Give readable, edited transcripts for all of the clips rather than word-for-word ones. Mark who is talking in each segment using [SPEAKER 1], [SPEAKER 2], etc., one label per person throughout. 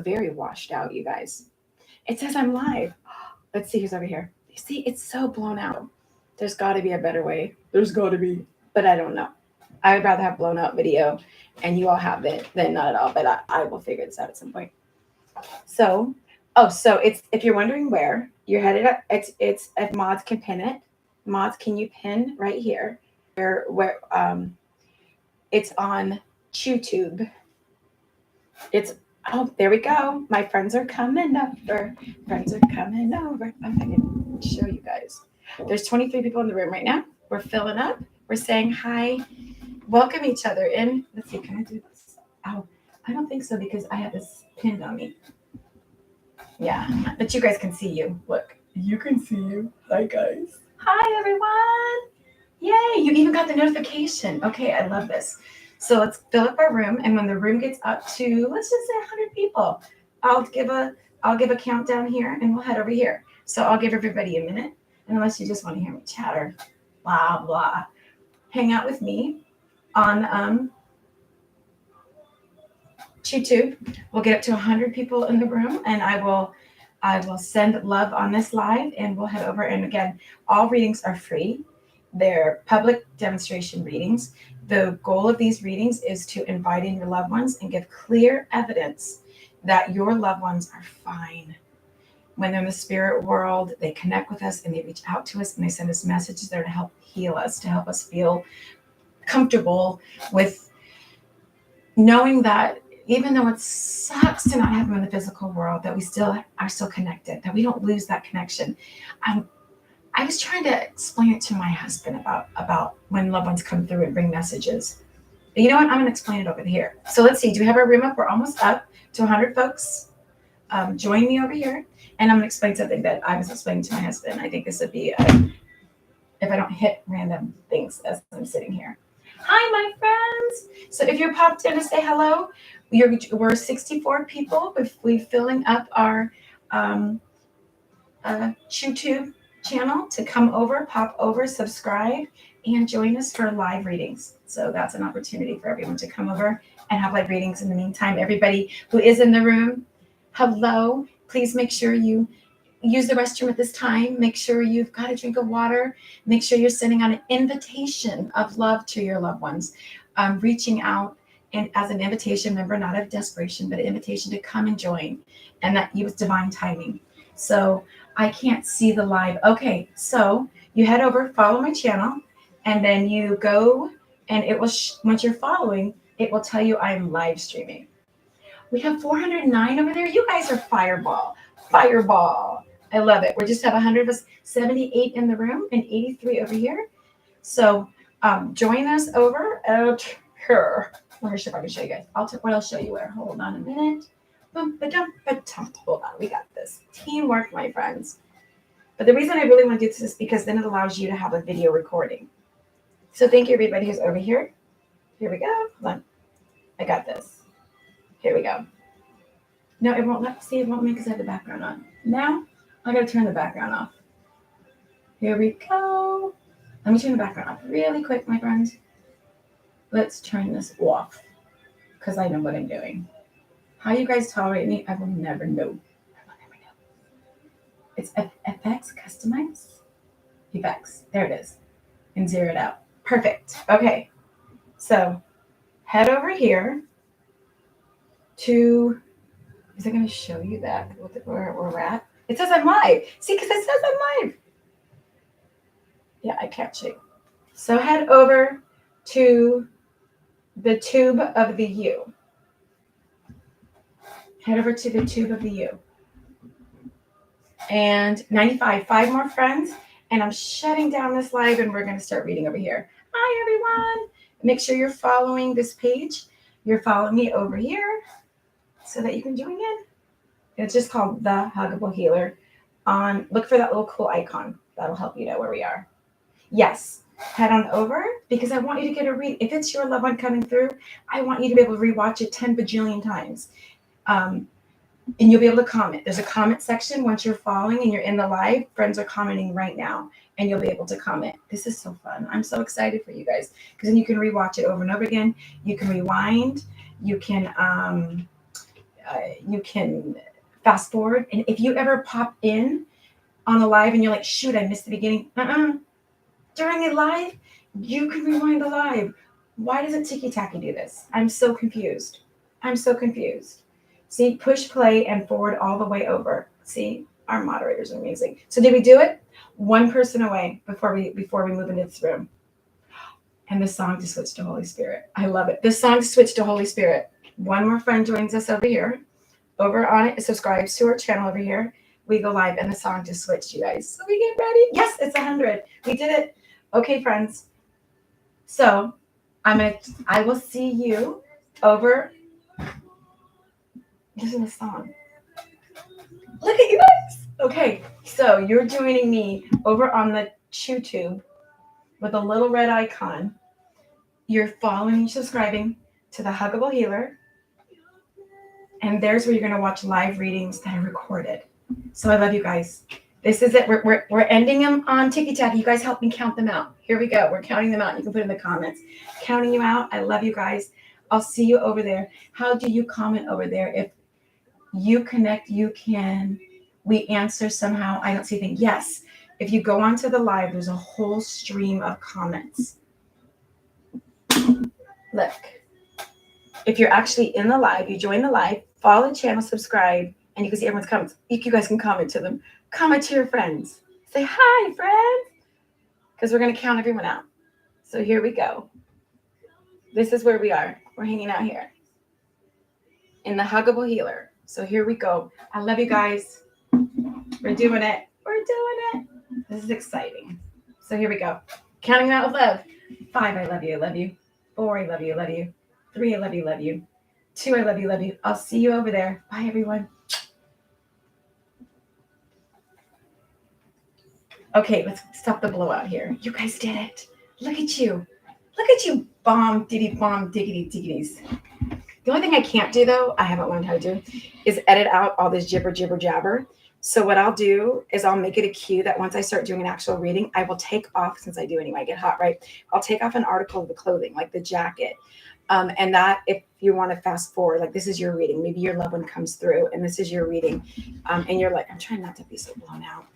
[SPEAKER 1] very washed out, you guys. It says I'm live. Let's see who's over here. You see, it's so blown out. There's got to be a better way. There's got to be, but I don't know. I would rather have blown out video and you all have it than not at all, but I will figure this out at some point. So, so it's, if you're wondering where you're headed up, it's if mods can pin it. Mods, can you pin right here? Where it's on YouTube. It's, oh, there we go. My friends are coming over. Friends are coming over. I'm going to show you guys. There's 23 people in the room right now. We're filling up. We're saying hi. Welcome each other in. Let's see, can I do this? Oh, I don't think so because I have this pinned on me. Yeah, but you guys can see you. Look, you can see you. Hi, guys. Hi, everyone. Yay, you even got the notification. Okay, I love this. So let's fill up our room, and when the room gets up to, let's just say 100 people, I'll give a countdown here, and we'll head over here. So I'll give everybody a minute, and unless you just want to hear me chatter, blah blah, hang out with me on YouTube. We'll get up to 100 people in the room, and I will send love on this live, and we'll head over. And again, all readings are free. They're public demonstration readings. The goal of these readings is to invite in your loved ones and give clear evidence that your loved ones are fine. When they're in the spirit world, they connect with us and they reach out to us and they send us messages that are to help heal us, to help us feel comfortable with knowing that even though it sucks to not have them in the physical world, that we are still connected, that we don't lose that connection. I was trying to explain it to my husband about when loved ones come through and bring messages. But you know what? I'm going to explain it over here. So let's see. Do we have our room up? We're almost up to 100 folks. Join me over here. And I'm going to explain something that I was explaining to my husband. I think this would be, if I don't hit random things as I'm sitting here. Hi, my friends. So if you're popped in to say hello, we're 64 people. We're filling up our YouTube channel to come over, pop over, subscribe, and join us for live readings. So that's an opportunity for everyone to come over and have live readings. In the meantime, everybody who is in the room, hello. Please make sure you use the restroom at this time. Make sure you've got a drink of water. Make sure you're sending out an invitation of love to your loved ones, reaching out and as an invitation, remember, not of desperation, but an invitation to come and join, and that you was divine timing. So I can't see the live. Okay, so you head over, follow my channel, and then you go, and it will, once you're following, it will tell you I'm live streaming. We have 409 over there. You guys are fireball. I love it. We just have 100 of us, 78 in the room and 83 over here. So join us over at here. Let me see if I can show you guys. I'll show you where. Hold on a minute. Hold on, we got this. Teamwork, my friends. But the reason I really want to do this is because then it allows you to have a video recording. So thank you, everybody who's over here. Here we go. Hold on. I got this. Here we go. No, it won't let, see, it won't make us have the background on. Now, I gotta turn the background off. Here we go. Let me turn the background off really quick, my friends. Let's turn this off because I know what I'm doing. How you guys tolerate me, I will never know. It's FX, customize, effects. There it is. And zero it out. Perfect. Okay. So head over here to, is it going to show you that where we're at? It says I'm live. See, because it says I'm live. Yeah, I can't show you. So head over to the tube of the U. Head over to the tube of the U. And 95, 5 more friends. And I'm shutting down this live and we're going to start reading over here. Hi, everyone. Make sure you're following this page. You're following me over here so that you can join in. It's just called The Huggable Healer. Look for that little cool icon. That'll help you know where we are. Yes, head on over because I want you to get a read. If it's your loved one coming through, I want you to be able to rewatch it 10 bajillion times. And you'll be able to comment. There's a comment section once you're following and you're in the live. Friends are commenting right now and you'll be able to comment. This is so fun. I'm so excited for you guys because then you can rewatch it over and over again. You can rewind. You can you can fast forward. And if you ever pop in on a live and you're like, shoot, I missed the beginning. During a live, you can rewind the live. Why doesn't Tiki Taki do this? I'm so confused. See, push play and forward all the way over. See, our moderators are amazing. So did we do it? One person away before we move into this room. And the song to switch to Holy Spirit. I love it. The song to switch to Holy Spirit. One more friend joins us over here. Over on it, subscribes to our channel over here. We go live and the song just switched, you guys. So we get ready. Yes, it's 100. We did it. Okay, friends. So I will see you over. This is a song. Look at you guys. Okay, so you're joining me over on the YouTube with a little red icon. You're following and subscribing to the Huggable Healer. And there's where you're going to watch live readings that are recorded. So I love you guys. This is it. We're ending them on Tiki Taki. You guys help me count them out. Here we go. We're counting them out. You can put in the comments. Counting you out. I love you guys. I'll see you over there. How do you comment over there? If you connect, you can. We answer somehow. I don't see anything. Yes. If you go onto the live, there's a whole stream of comments. Look. If you're actually in the live, you join the live, follow the channel, subscribe, and you can see everyone's comments. You guys can comment to them. Comment to your friends. Say, hi, friends. Because we're going to count everyone out. So here we go. This is where we are. We're hanging out here in the Huggable Healer. So here we go. I love you guys. We're doing it. This is exciting. So here we go. Counting out with love. 5, I love you. 4, I love you. 3, I love you. 2, I love you. I'll see you over there. Bye, everyone. Okay, let's stop the blowout here. You guys did it. Look at you. Bomb, diggity, diggities. The only thing I can't do, though, I haven't learned how to do, is edit out all this jibber, jabber. So what I'll do is I'll make it a cue that once I start doing an actual reading, I will take off, since I do anyway, I get hot, right? I'll take off an article of the clothing, like the jacket. And that, if you want to fast forward, like this is your reading, maybe your loved one comes through and this is your reading. And you're like, I'm trying not to be so blown out.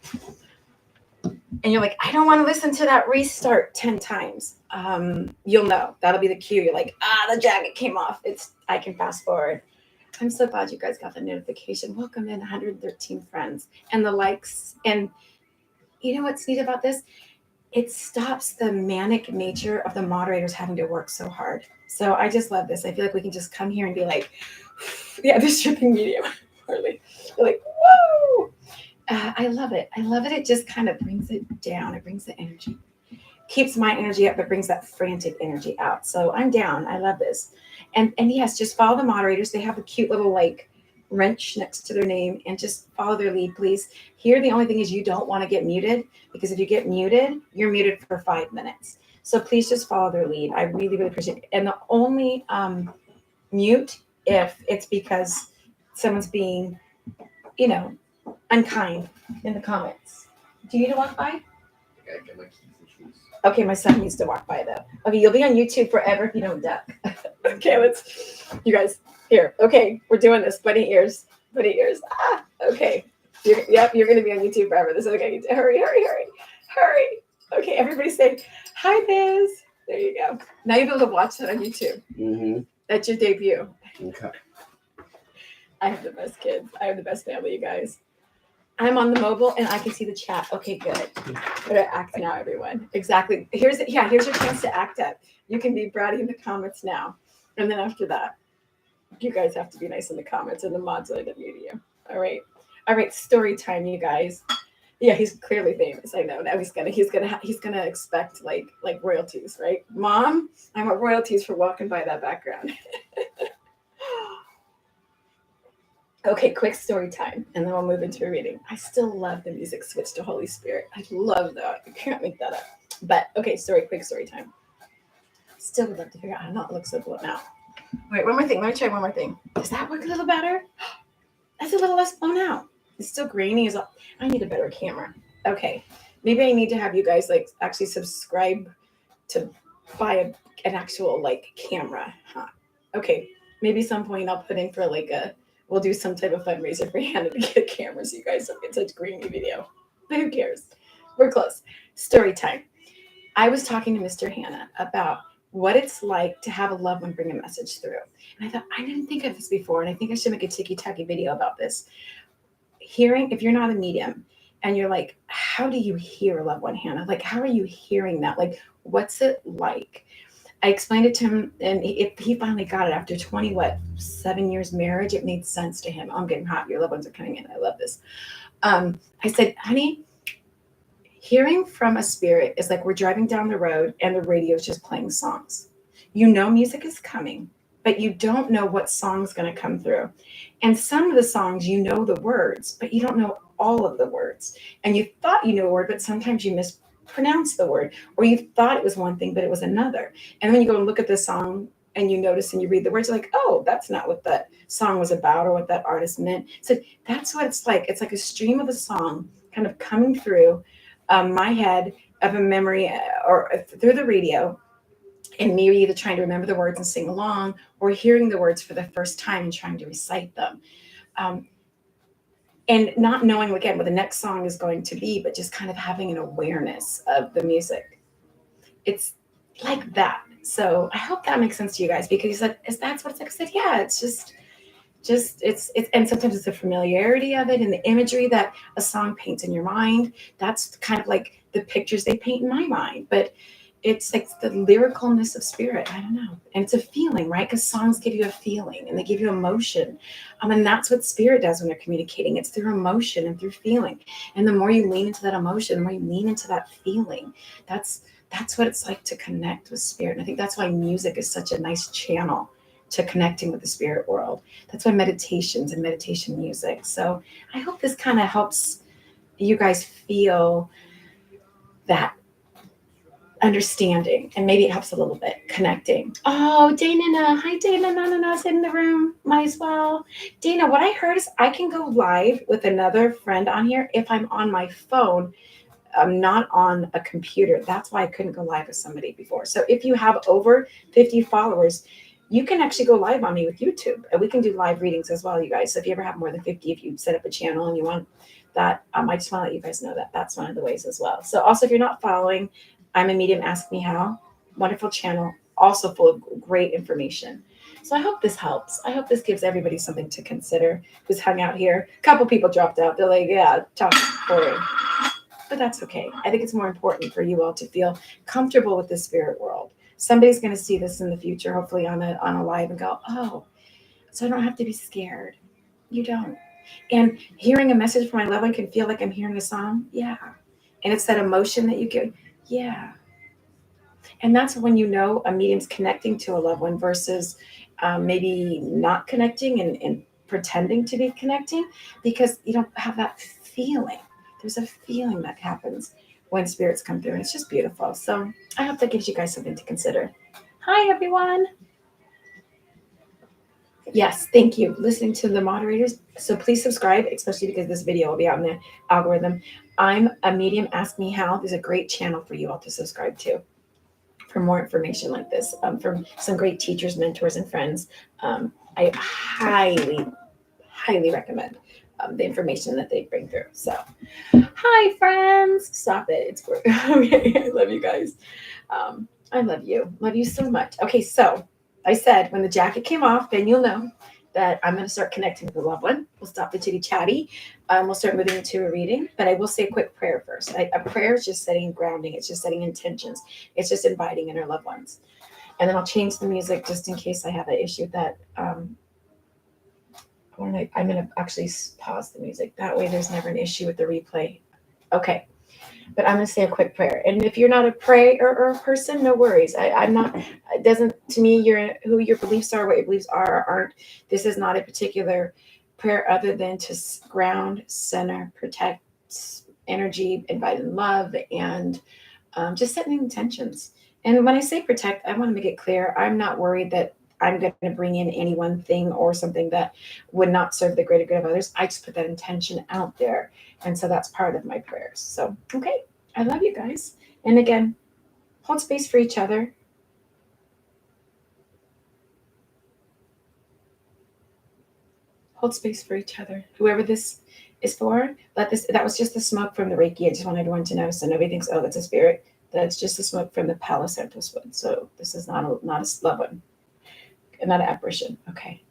[SPEAKER 1] And you're like, I don't want to listen to that restart 10 times. You'll know. That'll be the cue. You're like, the jacket came off. I can fast forward. I'm so glad you guys got the notification. Welcome in 113 friends and the likes. And you know what's neat about this? It stops the manic nature of the moderators having to work so hard. So I just love this. I feel like we can just come here and be like, yeah, the stripping medium. You're like, whoa. I love it. It just kind of brings it down. It brings the energy. Keeps my energy up, but brings that frantic energy out. So I'm down. I love this. And yes, just follow the moderators. They have a cute little like wrench next to their name, and just follow their lead, please. Here, the only thing is you don't want to get muted, because if you get muted, you're muted for 5 minutes. So please just follow their lead. I really, really appreciate it. And the only mute if it's because someone's being, unkind in the comments. Do you need to walk by?
[SPEAKER 2] I gotta get my keys and shoes.
[SPEAKER 1] Okay, my son needs to walk by though. Okay, you'll be on YouTube forever if you don't duck. Okay, you guys, here. Okay, we're doing this. Bunny ears. Okay. You're going to be on YouTube forever. This is okay. Hurry. Okay, everybody say, hi, Biz. There you go. Now you'll be able to watch that on YouTube.
[SPEAKER 2] Mm-hmm.
[SPEAKER 1] That's your debut.
[SPEAKER 2] Okay.
[SPEAKER 1] I have the best kids. I have the best family, you guys. I'm on the mobile and I can see the chat. Okay, good. Better act now, everyone. Exactly. Here's your chance to act up. You can be bratty in the comments now. And then after that, you guys have to be nice in the comments, and the mods are the media. All right. Story time, you guys. Yeah, he's clearly famous. I know. Now he's gonna expect like royalties, right? Mom, I want royalties for walking by that background. Okay, quick story time, and then we'll move into a reading. I still love the music switch to Holy Spirit. I love that. I can't make that up. But okay, quick story time. Still would love to figure out how to not look so blown out. Wait, one more thing. Let me try one more thing. Does that work a little better? That's a little less blown out. It's still grainy. I need a better camera. Okay, maybe I need to have you guys like actually subscribe to buy an actual like camera. Huh? Okay, maybe some point I'll put in for like a we'll do some type of fundraiser for Hannah to get a camera so you guys don't get such grainy video. But who cares? We're close. Story time. I was talking to Mr. Hannah about what it's like to have a loved one bring a message through. And I thought, I didn't think of this before, and I think I should make a ticky-tacky video about this. Hearing, if you're not a medium, and you're like, how do you hear a loved one, Hannah? Like, how are you hearing that? Like, what's it like? I explained it to him, and he finally got it after 7 years marriage. It made sense to him. I'm getting hot. Your loved ones are coming in. I love this. I said, honey, hearing from a spirit is like we're driving down the road and the radio is just playing songs. You know music is coming, but you don't know what song's going to come through. And some of the songs, you know the words, but you don't know all of the words. And you thought you knew a word, but sometimes you mispronounce the word, or you thought it was one thing, but it was another. And when you go and look at the song and you notice and you read the words, you're like, oh, that's not what that song was about or what that artist meant. So that's what it's like. It's like a stream of a song kind of coming through my head of a memory or through the radio, and me either trying to remember the words and sing along or hearing the words for the first time and trying to recite them. And not knowing, again, what the next song is going to be, but just kind of having an awareness of the music. It's like that. So I hope that makes sense to you guys, because you said, is that's what it's like? I said, yeah, it's just it's and sometimes it's the familiarity of it and the imagery that a song paints in your mind. That's kind of like the pictures they paint in my mind, but it's like the lyricalness of spirit. I don't know. And it's a feeling, right? Because songs give you a feeling and they give you emotion. And that's what spirit does when they're communicating. It's through emotion and through feeling. And the more you lean into that emotion, the more you lean into that feeling, that's what it's like to connect with spirit. And I think that's why music is such a nice channel to connecting with the spirit world. That's why meditations and meditation music. So I hope this kind of helps you guys feel that understanding, and maybe it helps a little bit connecting. Oh, Dana, hi Dana, Nana's in the room, might as well. Dana, what I heard is I can go live with another friend on here if I'm on my phone. I'm not on a computer. That's why I couldn't go live with somebody before. So if you have over 50 followers, you can actually go live on me with YouTube, and we can do live readings as well, you guys. So if you ever have more than 50, if you set up a channel and you want that, I just want to let you guys know that that's one of the ways as well. So also, if you're not following, I'm a Medium, Ask Me How. Wonderful channel, also full of great information. So I hope this helps. I hope this gives everybody something to consider who's hung out here. A couple people dropped out. They're like, yeah, talk boring. But that's okay. I think it's more important for you all to feel comfortable with the spirit world. Somebody's going to see this in the future, hopefully on a live, and go, oh, so I don't have to be scared. You don't. And hearing a message from my loved one can feel like I'm hearing a song. Yeah. And it's that emotion that you get. Yeah. And that's when you know a medium's connecting to a loved one versus maybe not connecting and pretending to be connecting, because you don't have that feeling. There's a feeling that happens when spirits come through, and it's just beautiful. So I hope that gives you guys something to consider. Hi, everyone. Yes, thank you. Listening to the moderators. So please subscribe, especially because this video will be out in the algorithm. I'm a Medium, Ask Me How. There's a great channel for you all to subscribe to for more information like this, from some great teachers, mentors, and friends. I highly, highly recommend the information that they bring through. So, hi, friends. Stop it. It's work. Okay, I love you guys. I love you. Love you so much. Okay, so I said when the jacket came off, then you'll know that I'm going to start connecting with the loved one. We'll stop the chitty chatty. We'll start moving into a reading, but I will say a quick prayer first. A prayer is just setting grounding. It's just setting intentions. It's just inviting in our loved ones. And then I'll change the music just in case I have an issue with that. I'm going to actually pause the music. That way there's never an issue with the replay. Okay. But I'm going to say a quick prayer. And if you're not a prayer or a person, no worries. I'm not, it doesn't, to me, who your beliefs are, what your beliefs are or aren't. This is not a particular prayer other than to ground, center, protect energy, invite in love, and just setting intentions. And when I say protect, I want to make it clear, I'm not worried that I'm going to bring in any one thing or something that would not serve the greater good of others. I just put that intention out there. And so that's part of my prayers. So, okay. I love you guys. And again, hold space for each other. hold space for each other. Whoever this is for, that was just the smoke from the Reiki. I just want everyone to know so nobody thinks, oh, that's a spirit. That's just the smoke from the Palo Santos wood. So this is not a loved one, not an apparition. Okay.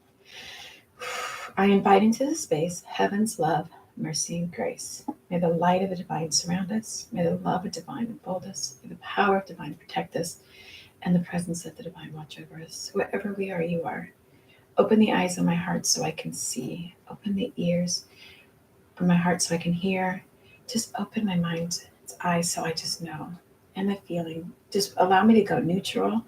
[SPEAKER 1] I invite into this space heaven's love, mercy, and grace. May the light of the divine surround us. May the love of divine enfold us. May the power of divine protect us. And the presence of the divine watch over us. Wherever we are, you are. Open the eyes of my heart so I can see. Open the ears of my heart so I can hear. Just open my mind's eyes so I just know. And the feeling. Just allow me to go neutral.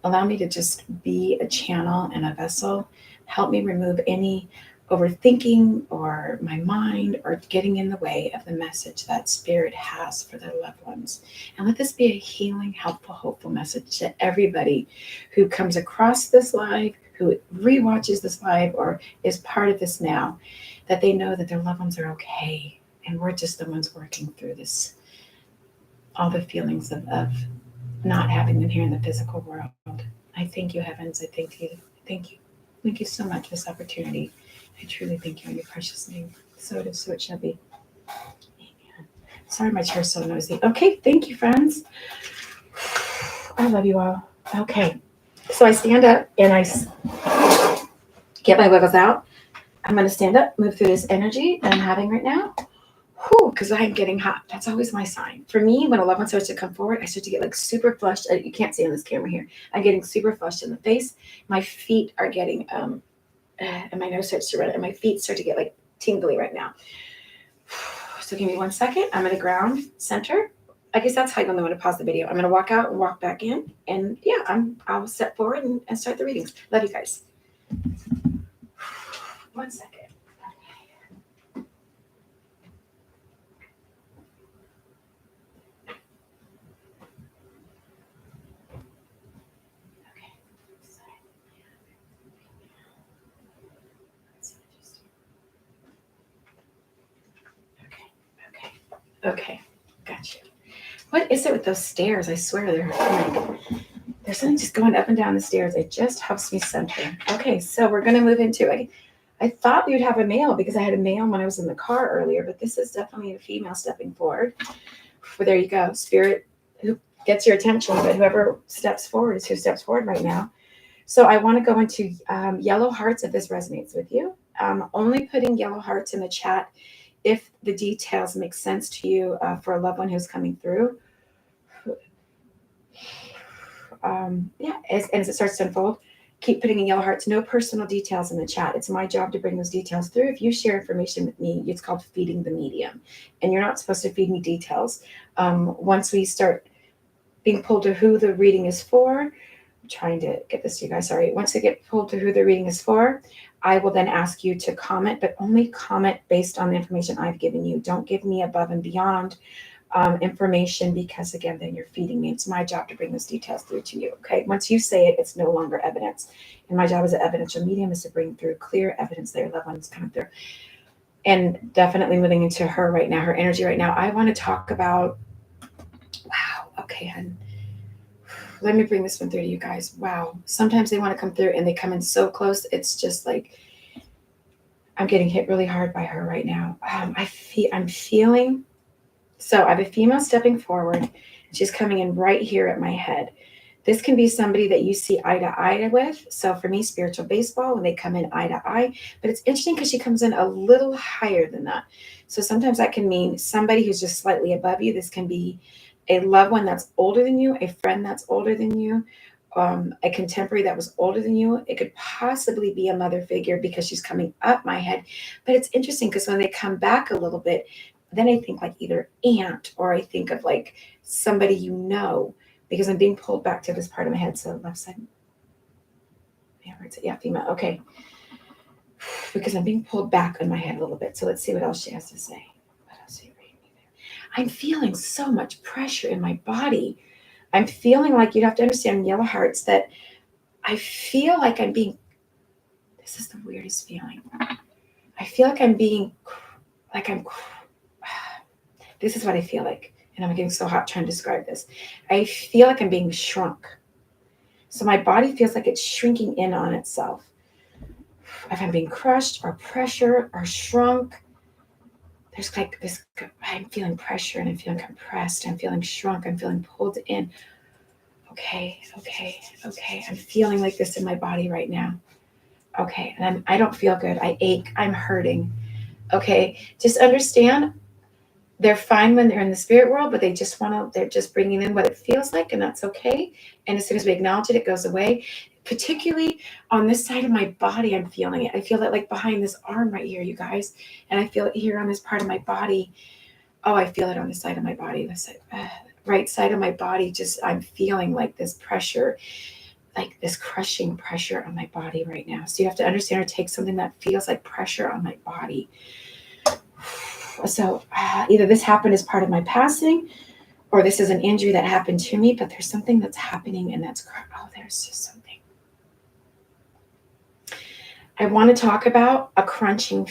[SPEAKER 1] Allow me to just be a channel and a vessel. Help me remove any overthinking or my mind or getting in the way of the message that spirit has for their loved ones. And let this be a healing, helpful, hopeful message to everybody who comes across this live, who rewatches this live or is part of this now, that they know that their loved ones are okay. And we're just the ones working through this, all the feelings of not having them here in the physical world. I thank you, heavens. I thank you. Thank you. Thank you so much for this opportunity. I truly thank you in your precious name. So it is, so it shall be. Amen. Sorry, my chair's so noisy. Okay, thank you, friends. I love you all. Okay, so I stand up and I get my wiggles out. I'm going to stand up, move through this energy that I'm having right now. Because I'm getting hot. That's always my sign. For me, when a loved one starts to come forward, I start to get like super flushed. You can't see on this camera here. I'm getting super flushed in the face. My feet are getting, and my nose starts to run, and my feet start to get like tingly right now. So give me 1 second. I'm going to ground center. I guess that's how you know when to pause the video. I'm going to walk out and walk back in. And yeah, I'll step forward and start the readings. Love you guys. 1 second. Okay, got you. What is it with those stairs? I swear there's something just going up and down the stairs. It just helps me center. Okay, so we're going to move into it. I thought we would have a male because I had a male when I was in the car earlier, but this is definitely a female stepping forward. Well, there you go. Spirit who gets your attention, but whoever steps forward is who steps forward right now. So I want to go into yellow hearts if this resonates with you. Only putting yellow hearts in the chat if the details make sense to you for a loved one who's coming through. As it starts to unfold, keep putting in yellow hearts. No personal details in the chat. It's my job to bring those details through. If you share information with me, it's called feeding the medium. And you're not supposed to feed me details. Once we start being pulled to who the reading is for, I'm trying to get this to you guys, sorry. Once we get pulled to who the reading is for, I will then ask you to comment, but only comment based on the information I've given you. Don't give me above and beyond information because, again, then you're feeding me. It's my job to bring those details through to you, okay? Once you say it, it's no longer evidence. And my job as an evidential medium is to bring through clear evidence that your loved one is coming through. And definitely moving into her right now, her energy right now. I want to talk about, wow, okay, hun. Let me bring this one through to you guys. Wow. Sometimes they want to come through and they come in so close. It's just like, I'm getting hit really hard by her right now. I'm feeling, so I have a female stepping forward. She's coming in right here at my head. This can be somebody that you see eye to eye with. So for me, spiritual baseball, when they come in eye to eye, but it's interesting because she comes in a little higher than that. So sometimes that can mean somebody who's just slightly above you. This can be a loved one that's older than you, a friend that's older than you, a contemporary that was older than you. It could possibly be a mother figure because she's coming up my head. But it's interesting because when they come back a little bit, then I think like either aunt or I think of like somebody you know, because I'm being pulled back to this part of my head. So left side. Yeah, female. Okay. Because I'm being pulled back on my head a little bit. So let's see what else she has to say. What else are you reading me there? I'm feeling so much pressure in my body. I'm feeling like you'd have to understand, yellow hearts, that I feel like I'm being, this is the weirdest feeling. I feel like I'm being, this is what I feel like. And I'm getting so hot trying to describe this. I feel like I'm being shrunk. So my body feels like it's shrinking in on itself. if I'm being crushed or pressure or shrunk. There's like this, I'm feeling pressure and I'm feeling compressed. I'm feeling shrunk. I'm feeling pulled in. Okay. I'm feeling like this in my body right now. Okay. And I don't feel good. I ache. I'm hurting. Okay. Just understand they're fine when they're in the spirit world, but they're just bringing in what it feels like, and that's okay. And as soon as we acknowledge it, it goes away. Particularly on this side of my body, I'm feeling it. I feel it like behind this arm right here, you guys. And I feel it here on this part of my body. Oh, I feel it on the side of my body, right side of my body. Just, I'm feeling like this pressure, like this crushing pressure on my body right now. So you have to understand or take something that feels like pressure on my body. So either this happened as part of my passing, or this is an injury that happened to me, but there's something that's happening, and there's just something. I want to talk about a crunching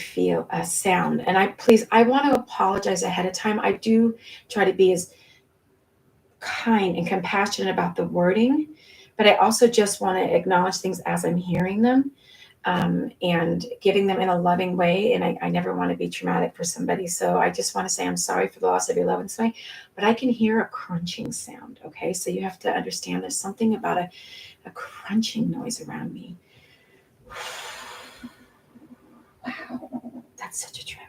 [SPEAKER 1] a sound. And I want to apologize ahead of time. I do try to be as kind and compassionate about the wording, but I also just want to acknowledge things as I'm hearing them. And giving them in a loving way. And I never want to be traumatic for somebody. So I just want to say I'm sorry for the loss of your loved ones, but I can hear a crunching sound. Okay. So you have to understand there's something about a crunching noise around me. Wow. That's such a trip.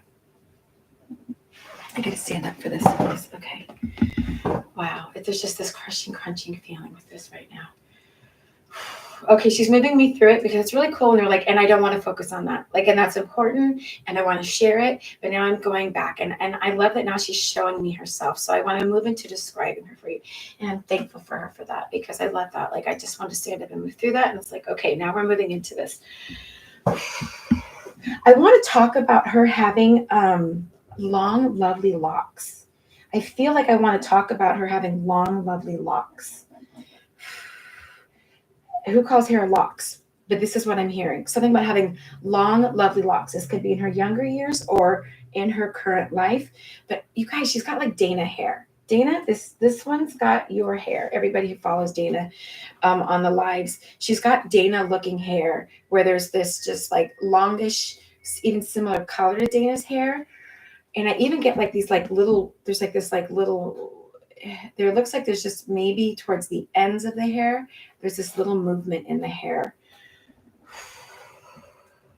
[SPEAKER 1] I got to stand up for this. Okay. Wow. There's just this crunching feeling with this right now. Okay, she's moving me through it because it's really cool. And they're like, and I don't want to focus on that. Like, and that's important. And I want to share it. But now I'm going back. And I love that now she's showing me herself. So I want to move into describing her for you. And I'm thankful for her for that because I love that. Like, I just want to stand up and move through that. And it's like, okay, now we're moving into this. I want to talk about her having long, lovely locks. I feel like I want to talk about her having long, lovely locks. Who calls hair locks? But this is what I'm hearing. Something about having long, lovely locks. This could be in her younger years or in her current life. But you guys, she's got like Dana hair. Dana, this one's got your hair. Everybody who follows Dana on the lives, she's got Dana looking hair where there's this just like longish, even similar color to Dana's hair. And I even get like these like little, there's like this like little, there looks like there's just maybe towards the ends of the hair, there's this little movement in the hair.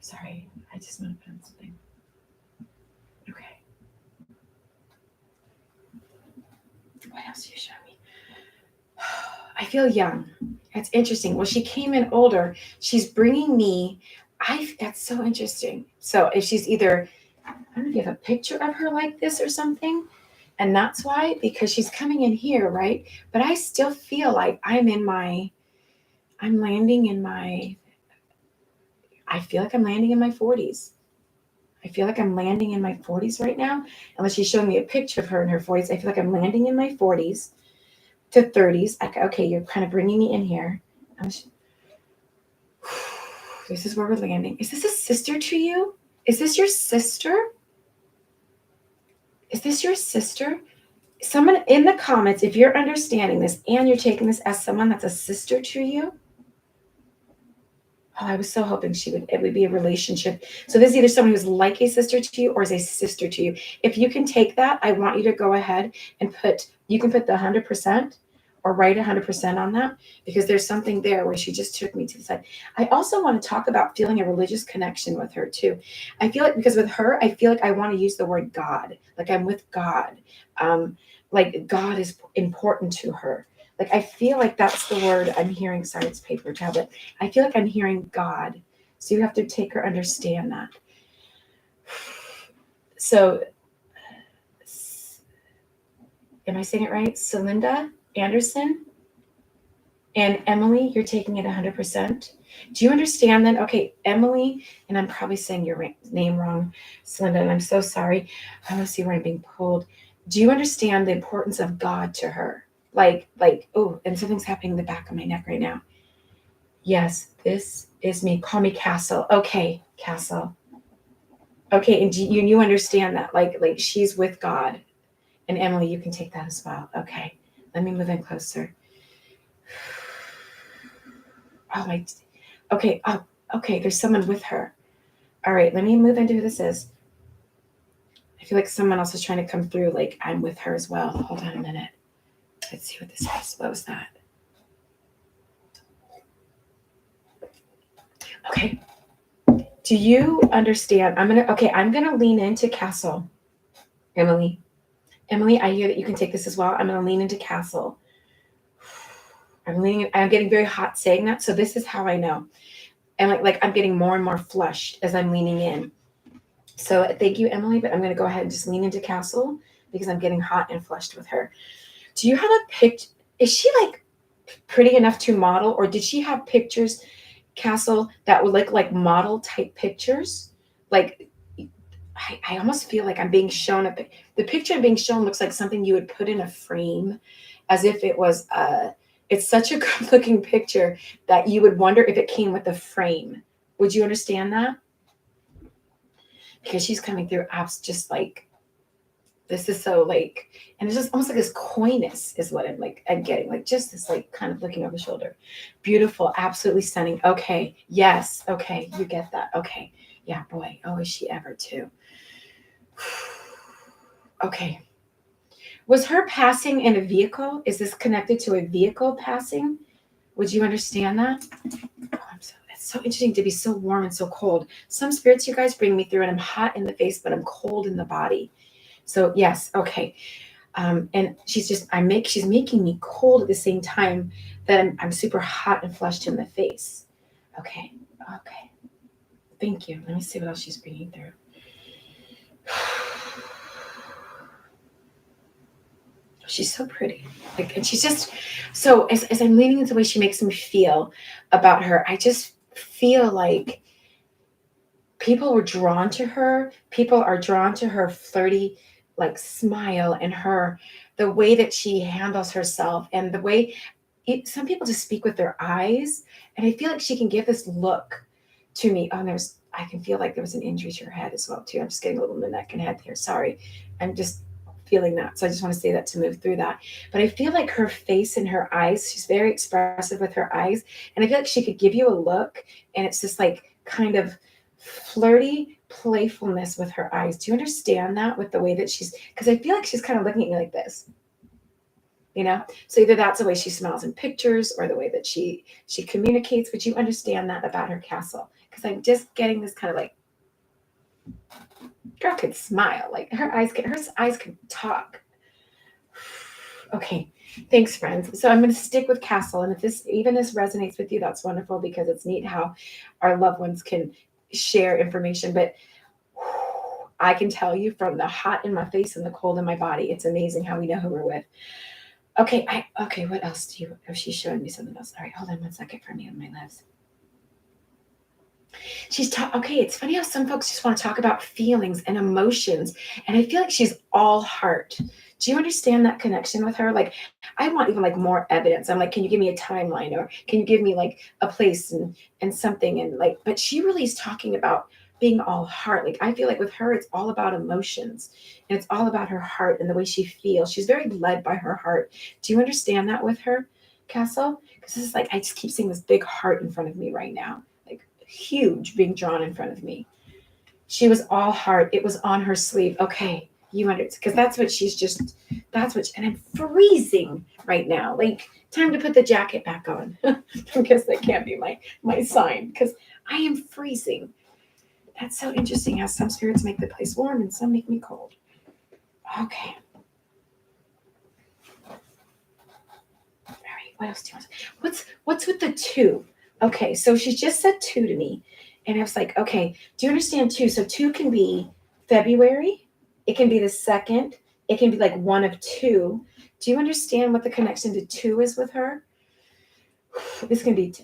[SPEAKER 1] Sorry, I just want to put on something. Okay. What else are you showing me? I feel young. That's interesting. Well, she came in older. She's bringing me, that's so interesting. So if she's either, I don't know if you have a picture of her like this or something, and that's why, because she's coming in here, right? But I still feel like I feel like I'm landing in my 40s. I feel like I'm landing in my 40s right now. Unless she's showing me a picture of her in her 40s. I feel like I'm landing in my 40s to 30s. Okay, you're kind of bringing me in here. This is where we're landing. Is this a sister to you? Is this your sister? Is this your sister? Someone in the comments, if you're understanding this and you're taking this as someone that's a sister to you. Oh, I was so hoping it would be a relationship. So this is either someone who's like a sister to you or is a sister to you. If you can take that, I want you to go ahead and you can put the 100% or write 100% on that, because there's something there where she just took me to the side. I also want to talk about feeling a religious connection with her too. I feel like, because with her, I feel like I want to use the word God, like I'm with God. Like God is important to her. Like, I feel like that's the word I'm hearing. Sorry, it's paper tablet. I feel like I'm hearing God. So you have to take or understand that. So, am I saying it right? Celinda Anderson and Emily, you're taking it 100%. Do you understand then? Okay, Emily, and I'm probably saying your name wrong, Celinda, and I'm so sorry. I want to see where I'm being pulled. Do you understand the importance of God to her? Like, oh, and something's happening in the back of my neck right now. Yes, this is me. Call me Castle. Okay, Castle. Okay, and you understand that, like she's with God. And Emily, you can take that as well. Okay, let me move in closer. Oh my, okay, okay, there's someone with her. All right, let me move into who this is. I feel like someone else is trying to come through, like I'm with her as well. Hold on a minute. Let's see what this is. What was that? Okay. Do you understand? I'm gonna lean into Castle. Emily. Emily, I hear that you can take this as well. I'm gonna lean into Castle. I'm getting very hot saying that. So this is how I know. And like I'm getting more and more flushed as I'm leaning in. So thank you, Emily, but I'm gonna go ahead and just lean into Castle because I'm getting hot and flushed with her. Do you have a picture? Is she like pretty enough to model, or did she have pictures, Castle, that would look like model type pictures? Like I almost feel like I'm being shown the picture I'm being shown looks like something you would put in a frame, as if it was it's such a good looking picture that you would wonder if it came with a frame. Would you understand that? Because she's coming through apps just like this is so like, and it's just almost like this coyness is what I'm getting, like just this like kind of looking over the shoulder. Beautiful, absolutely stunning. Okay, yes, okay, you get that. Okay, yeah, boy, oh, is she ever too. Okay. Was her passing in a vehicle? Is this connected to a vehicle passing? Would you understand that? Oh, it's so interesting to be so warm and so cold. Some spirits, you guys, bring me through, and I'm hot in the face, but I'm cold in the body. So yes, okay. And she's making me cold at the same time that I'm super hot and flushed in the face. Okay, okay. Thank you. Let me see what else she's bringing through. She's so pretty. Like, and she's just so as I'm leaning into the way she makes me feel about her, I just feel like people were drawn to her. People are drawn to her flirty, like smile and the way that she handles herself and the way some people just speak with their eyes. And I feel like she can give this look to me. Oh, I can feel like there was an injury to her head as well too. I'm just getting a little in the neck and head here. Sorry. I'm just feeling that. So I just want to say that to move through that. But I feel like her face and her eyes, she's very expressive with her eyes. And I feel like she could give you a look and it's just like kind of flirty playfulness with her eyes. Do you understand that with the way that because I feel like she's kind of looking at me like this. You know, so either that's the way she smiles in pictures or the way that she communicates. Would you understand that about her, Castle? Because I'm just getting this kind of like, girl could smile, like her eyes can talk. Okay, thanks, friends. So I'm going to stick with Castle, and if this resonates with you, that's wonderful because it's neat how our loved ones can share information. But I can tell you from the hot in my face and the cold in my body, it's amazing how we know who we're with. Okay, what else she's showing me something else. All right, hold on 1 second for me on my lips. Okay, it's funny how some folks just want to talk about feelings and emotions, and I feel like she's all heart. Do you understand that connection with her? Like, I want even like more evidence. I'm like, can you give me a timeline, or can you give me like a place and something, and like, but she really is talking about being all heart. Like, I feel like with her, it's all about emotions, and it's all about her heart and the way she feels. She's very led by her heart. Do you understand that with her, Castle? Because this is like, I just keep seeing this big heart in front of me right now, like huge being drawn in front of me. She was all heart. It was on her sleeve. Okay, you understand, because and I'm freezing right now. Like, time to put the jacket back on. Because that can't be my sign, because I am freezing. That's so interesting how some spirits make the place warm and some make me cold. Okay. All right, what else do you want? What's with the 2? Okay, so she just said 2 to me. And I was like, okay, do you understand 2? So 2 can be February. It can be the 2nd. It can be like 1 of 2. Do you understand what the connection to 2 is with her? This can be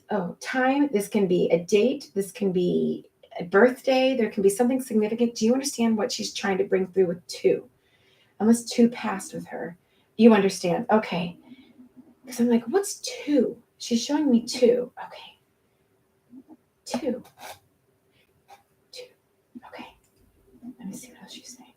[SPEAKER 1] time. This can be a date. This can be a birthday. There can be something significant. Do you understand what she's trying to bring through with 2? Unless 2 passed with her. You understand. Okay. Because I'm like, what's 2? She's showing me 2. Okay. 2. Okay. Let me see what else she's saying.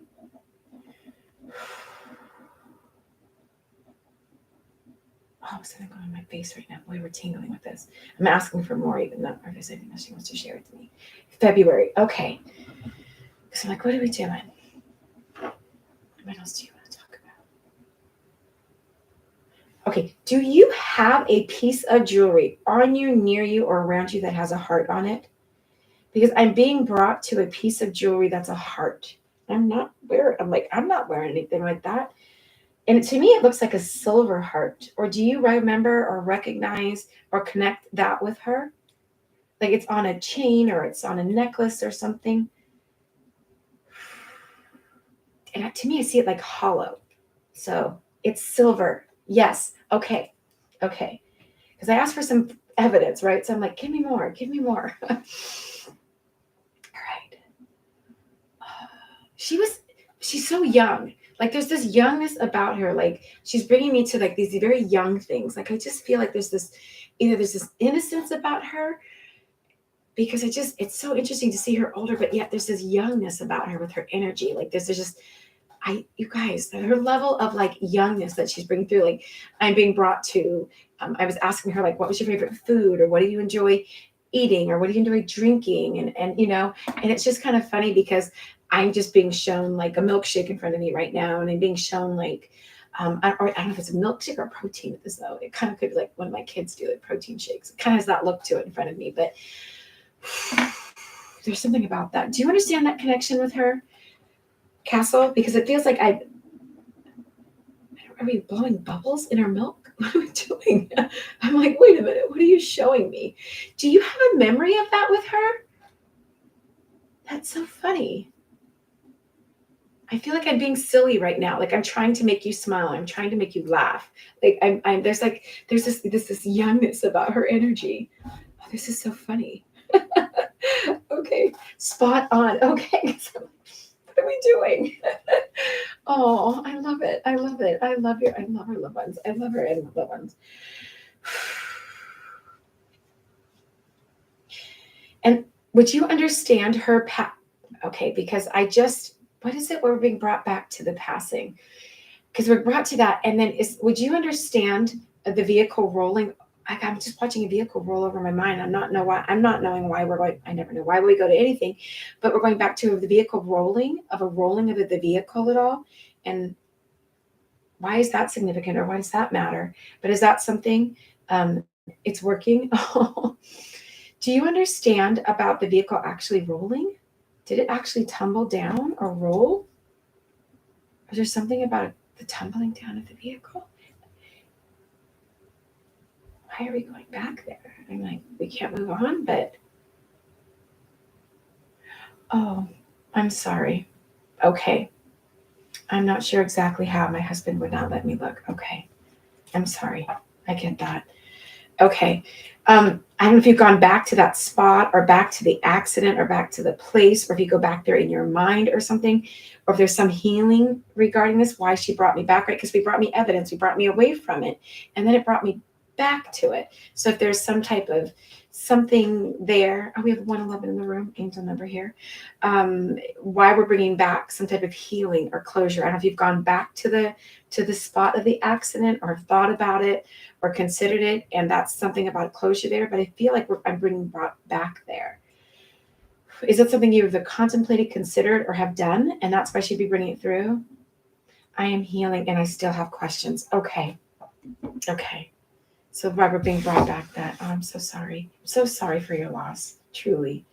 [SPEAKER 1] Oh, so something going on my face right now. Boy, we're tingling with this. I'm asking for more, even though if there's anything else she wants to share with me. February. Okay. Because I'm like, what are we doing? What else do you want to talk about? Okay. Do you have a piece of jewelry on you, near you, or around you that has a heart on it? Because I'm being brought to a piece of jewelry that's a heart. I'm not wearing anything like that. And to me, it looks like a silver heart. Or do you remember or recognize or connect that with her? Like it's on a chain or it's on a necklace or something. And to me, I see it like hollow. So it's silver. Yes. Okay. Okay. Because I asked for some evidence, right? So I'm like, give me more. Give me more. All right. She's so young. Like there's this youngness about her. Like she's bringing me to like these very young things. Like I just feel like there's this innocence about her, because it's so interesting to see her older, but yet there's this youngness about her with her energy. Like there's just you guys, her level of like youngness that she's bringing through. Like I'm being brought to. I was asking her like, what was your favorite food, or what do you enjoy eating, or what do you enjoy drinking, and and it's just kind of funny because I'm just being shown like a milkshake in front of me right now, and I'm being shown like I don't know if it's a milkshake or protein with this though. It kind of could be like one of my kids do, like protein shakes. It kind of has that look to it in front of me, but there's something about that. Do you understand that connection with her, Castle? Because it feels like are we blowing bubbles in our milk? What are we doing? I'm like, wait a minute, what are you showing me? Do you have a memory of that with her? That's so funny. I feel like I'm being silly right now. Like I'm trying to make you smile. I'm trying to make you laugh. Like there's this youngness about her energy. Oh, this is so funny. Okay, spot on. Okay, so what are we doing? Oh, I love it. I love it. I love her loved ones. I love her and loved ones. And would you understand her okay, because what is it? We're being brought back to the passing. Because we're brought to that. And then would you understand the vehicle rolling? Like I'm just watching a vehicle roll over my mind. I'm not knowing why we're going. I never know why we go to anything, but we're going back to the vehicle rolling of the vehicle at all. And why is that significant, or why does that matter? But is that something it's working? Do you understand about the vehicle actually rolling? Did it actually tumble down or roll? Is there something about the tumbling down of the vehicle? Why are we going back there? I'm like, we can't move on, but oh, I'm sorry. Okay. I'm not sure exactly how. My husband would not let me look. Okay. I'm sorry. I get that. Okay. I don't know if you've gone back to that spot, or back to the accident, or back to the place, or if you go back there in your mind or something, or if there's some healing regarding this, why she brought me back, right? Because we brought me evidence, we brought me away from it, and then it brought me back to it. So if there's some type of something there, we have 111 in the room, angel number here. Why we're bringing back some type of healing or closure. I don't know if you've gone back to the spot of the accident, or thought about it, or considered it, and that's something about closure there. But I feel like I'm bringing brought back there. Is it something you've contemplated, considered, or have done, and that's why she'd be bringing it through? I am healing, and I still have questions. Okay. So why we're being brought back that. Oh, I'm so sorry. I'm so sorry for your loss. Truly.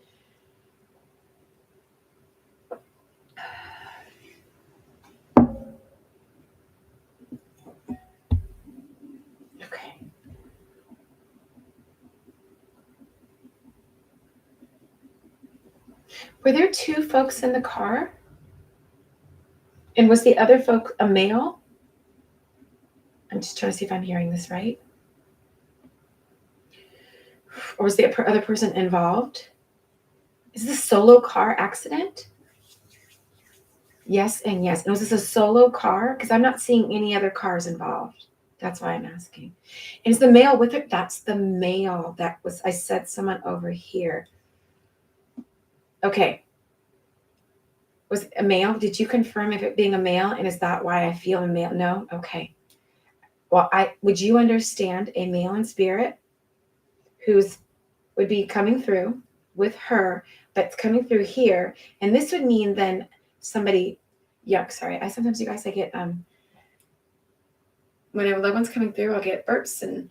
[SPEAKER 1] Okay. Were there two folks in the car? And was the other folk a male? I'm just trying to see if I'm hearing this right. Or was the other person involved? Is this a solo car accident? Yes and yes. And was this a solo car? Because I'm not seeing any other cars involved. That's why I'm asking. And is the male with it? That's the male. I said someone over here. Okay. Was it a male? Did you confirm if it being a male? And is that why I feel a male? No? Okay. Well, would you understand a male in spirit would be coming through with her, but it's coming through here. And this would mean then somebody, sorry. I sometimes, you guys, I get, when a loved one's coming through, I'll get burps and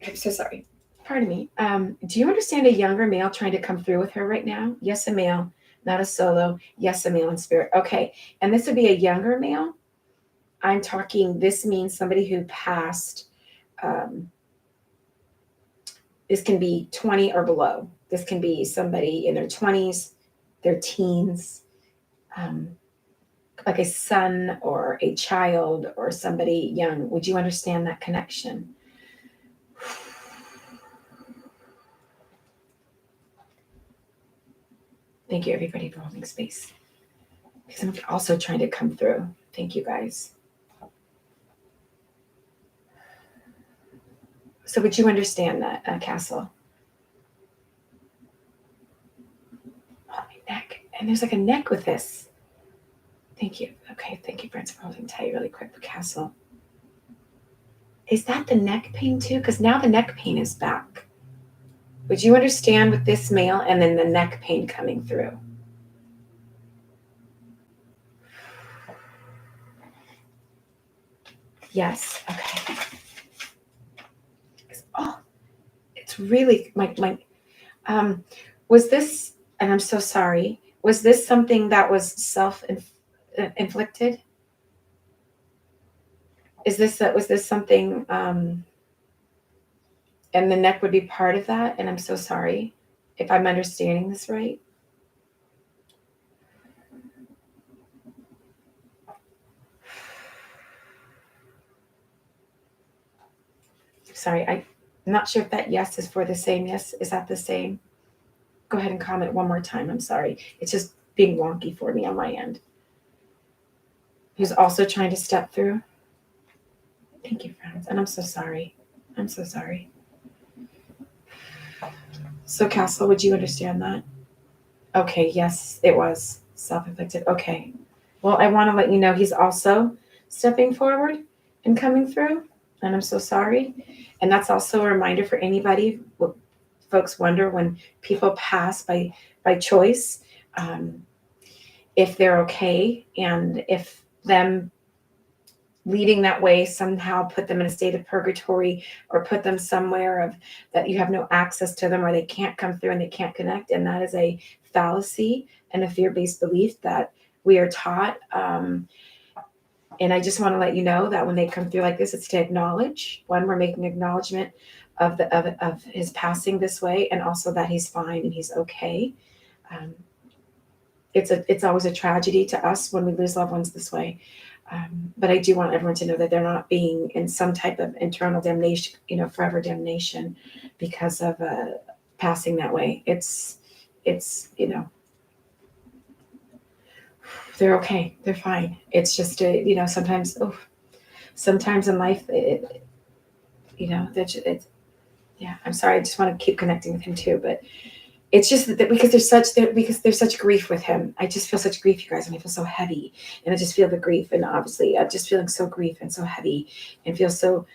[SPEAKER 1] I'm so sorry. Pardon me. Do you understand a younger male trying to come through with her right now? Yes, a male, not a solo. Yes, a male in spirit. Okay. And this would be a younger male. I'm talking, this means somebody who passed, this can be 20 or below. This can be somebody in their 20s, their teens, like a son or a child or somebody young. Would you understand that connection? Thank you, everybody, for holding space. Because I'm also trying to come through. Thank you, guys. So would you understand that, Castle? Oh, my neck. And there's like a neck with this. Thank you. Okay, thank you, friends, for holding tight really quick for Castle. Is that the neck pain too? Because now the neck pain is back. Would you understand with this male and then the neck pain coming through? Yes. Okay. Oh, it's really was this, and I'm so sorry, was this something that was self-inflicted? Was this something, and the neck would be part of that? And I'm so sorry if I'm understanding this right. Sorry, I'm not sure if that yes is for the same. Yes, is that the same? Go ahead and comment one more time. I'm sorry. It's just being wonky for me on my end. Who's also trying to step through? Thank you, friends. And I'm so sorry. I'm so sorry. So, Castle, would you understand that? Okay, yes, it was self-inflicted. Okay. Well, I want to let you know he's also stepping forward and coming through. And I'm so sorry. And that's also a reminder for anybody. Folks wonder when people pass by choice, if they're okay, and if them leading that way somehow put them in a state of purgatory or put them somewhere of that you have no access to them or they can't come through and they can't connect. And that is a fallacy and a fear-based belief that we are taught. And I just want to let you know that when they come through like this, it's to acknowledge, one, we're making acknowledgement of his passing this way, and also that he's fine and he's okay. It's always a tragedy to us when we lose loved ones this way. But I do want everyone to know that they're not being in some type of internal damnation, forever damnation because of passing that way. It's they're okay. They're fine. It's just, sometimes in life, yeah, I'm sorry. I just want to keep connecting with him too. But it's just that because there's such grief with him. I just feel such grief, you guys, and I feel so heavy. And I just feel the grief. And obviously, I'm just feeling so grief and so heavy and feel so,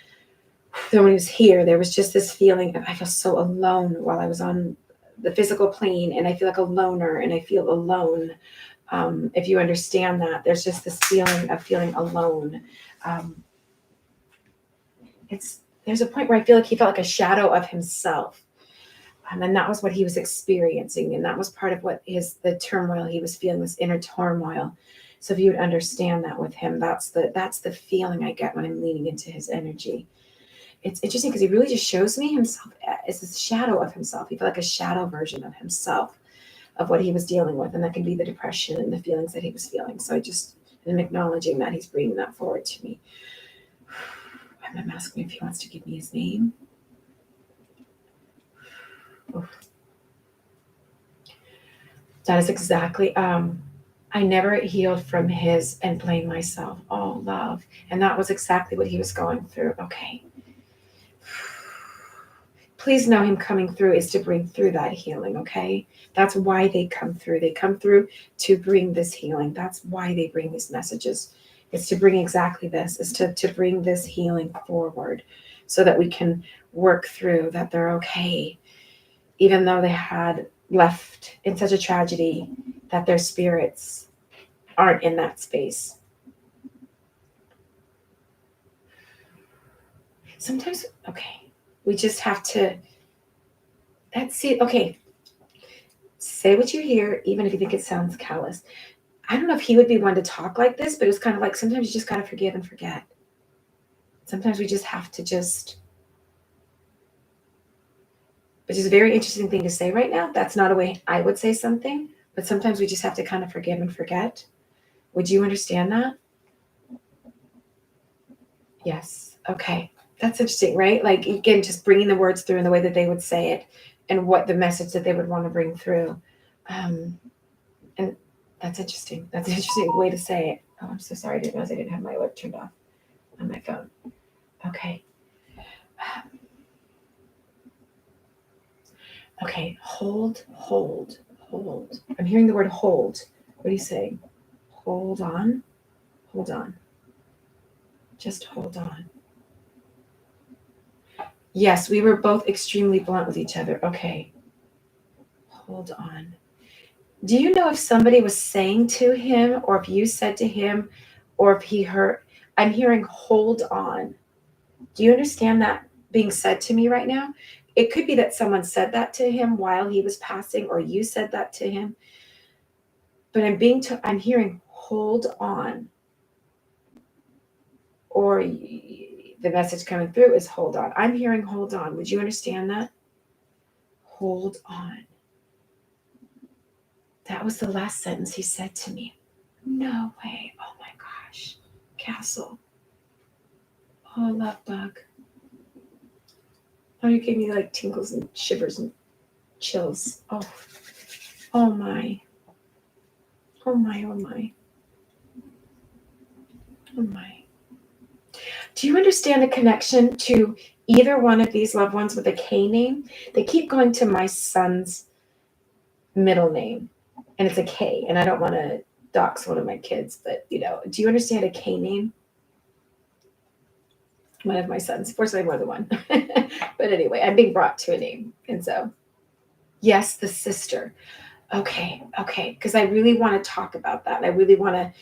[SPEAKER 1] when he was here, there was just this feeling of I feel so alone while I was on the physical plane. And I feel like a loner and I feel alone. If you understand that, there's just this feeling of feeling alone. There's a point where I feel like he felt like a shadow of himself. And that was what he was experiencing. And that was part of the turmoil he was feeling, this inner turmoil. So if you would understand that with him, that's the feeling I get when I'm leaning into his energy. It's interesting because he really just shows me himself as a shadow of himself. He felt like a shadow version of himself, of what he was dealing with. And that can be the depression and the feelings that he was feeling. So I just am acknowledging that he's bringing that forward to me. I'm asking if he wants to give me his name. Oof. That is exactly, I never healed from his and blame myself. Oh, love. And that was exactly what he was going through. Okay. Please know him coming through is to bring through that healing, okay? That's why they come through. They come through to bring this healing. That's why they bring these messages. It's to bring exactly this, is to bring this healing forward so that we can work through that they're okay, even though they had left in such a tragedy that their spirits aren't in that space. Sometimes, okay, we just have to, that's it. Okay, say what you hear, even if you think it sounds callous. I don't know if he would be one to talk like this, but it was kind of like sometimes you just got to forgive and forget. Sometimes we just have to just, which is a very interesting thing to say right now. That's not a way I would say something, but sometimes we just have to kind of forgive and forget. Would you understand that? Yes. Okay. That's interesting, right? Like, again, just bringing the words through in the way that they would say it and what the message that they would want to bring through. And that's interesting. That's an interesting way to say it. Oh, I'm so sorry. I didn't realize I didn't have my alert turned off on my phone. Okay. Okay. Hold. I'm hearing the word hold. What are you saying? Hold on. Hold on. Just hold on. Yes, we were both extremely blunt with each other. Okay. Hold on. Do you know if somebody was saying to him, or if you said to him, or if he heard? I'm hearing hold on. Do you understand that being said to me right now? It could be that someone said that to him while he was passing, or you said that to him. But I'm hearing hold on. Or the message coming through is hold on. I'm hearing hold on. Would you understand that? Hold on. That was the last sentence he said to me. No way. Oh my gosh. Castle. Oh, love bug. Oh, you gave me like tingles and shivers and chills. Oh, oh my. Oh my, oh my. Oh my. Do you understand the connection to either one of these loved ones with a K name? They keep going to my son's middle name, and it's a K, and I don't want to dox one of my kids, but do you understand a K name? One of my sons, fortunately more than one. But anyway, I'm being brought to a name. And so, yes, the sister. Okay. Because I really want to talk about that. I really want to,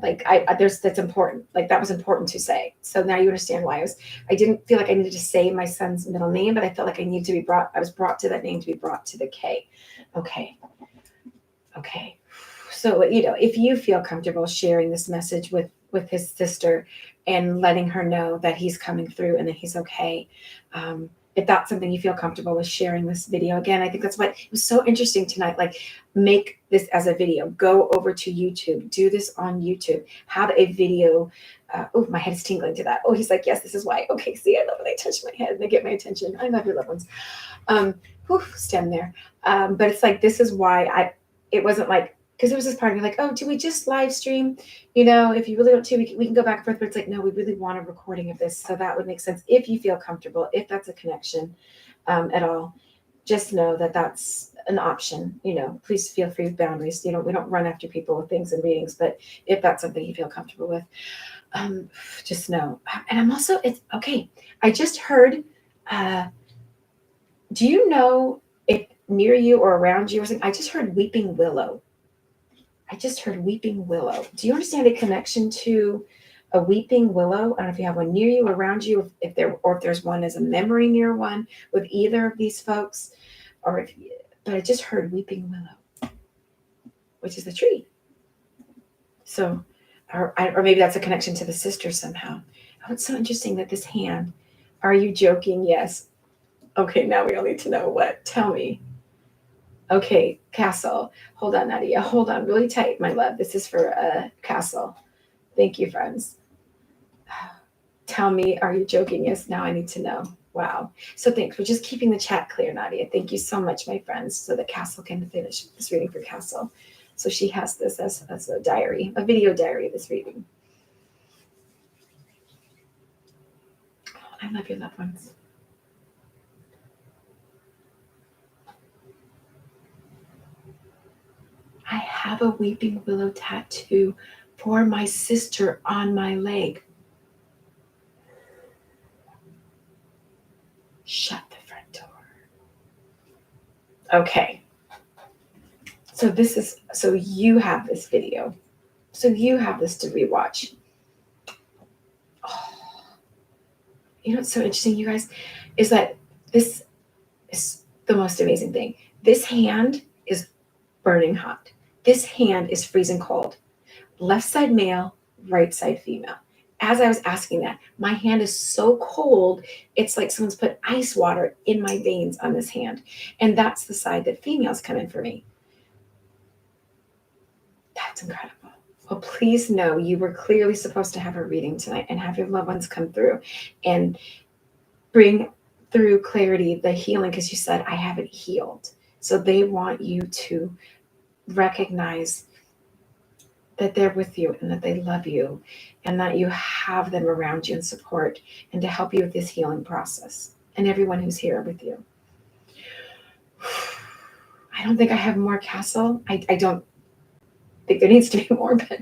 [SPEAKER 1] that's important. Like, that was important to say. So now you understand why I didn't feel like I needed to say my son's middle name, but I felt like I was brought to that name to be brought to the K. Okay. So, if you feel comfortable sharing this message with his sister and letting her know that he's coming through and that he's okay, if that's something you feel comfortable with sharing this video, again, I think that's what it was so interesting tonight. Like, make this as a video, go over to YouTube, do this on YouTube, have a video. Oh, my head is tingling to that. Oh, he's like, yes, this is why. Okay, see, I love when they touch my head and they get my attention. I love your loved ones. Stem there. But it's like, this is why it wasn't like, because it was this part of me like, oh, do we just live stream? If you really want to, we can go back and forth. But it's like, no, we really want a recording of this. So that would make sense if you feel comfortable, if that's a connection at all. Just know that that's an option. Please feel free with boundaries. We don't run after people with things and readings. But if that's something you feel comfortable with, just know. And I'm also, it's okay. I just heard, do you know if near you or around you or something? I just heard weeping willow. Do you understand a connection to a weeping willow? I don't know if you have one near you, around you, if there's one as a memory near one with either of these folks, but I just heard weeping willow, which is the tree. So, or maybe that's a connection to the sister somehow. Oh, it's so interesting that this hand. Are you joking? Yes. Okay, now we all need to know what. Tell me. Okay, Castle. Hold on, Nadia. Hold on really tight, my love. This is for Castle. Thank you, friends. Tell me, are you joking? Yes, now I need to know. Wow. So thanks. We're just keeping the chat clear, Nadia. Thank you so much, my friends, so that Castle can finish this reading for Castle. So she has this as a diary, a video diary of this reading. Oh, I love your loved ones. I have a weeping willow tattoo for my sister on my leg. Shut the front door. Okay. So you have this video. So you have this to rewatch. Oh, you know what's so interesting, you guys, is that this is the most amazing thing. This hand is burning hot. This hand is freezing cold. Left side male, right side female. As I was asking that, my hand is so cold, it's like someone's put ice water in my veins on this hand. And that's the side that females come in for me. That's incredible. Well, please know you were clearly supposed to have a reading tonight and have your loved ones come through and bring through clarity, the healing, because you said, I haven't healed. So they want you to recognize that they're with you and that they love you and that you have them around you and support and to help you with this healing process and everyone who's here with you. I don't think I have more, Castle. I don't think there needs to be more, but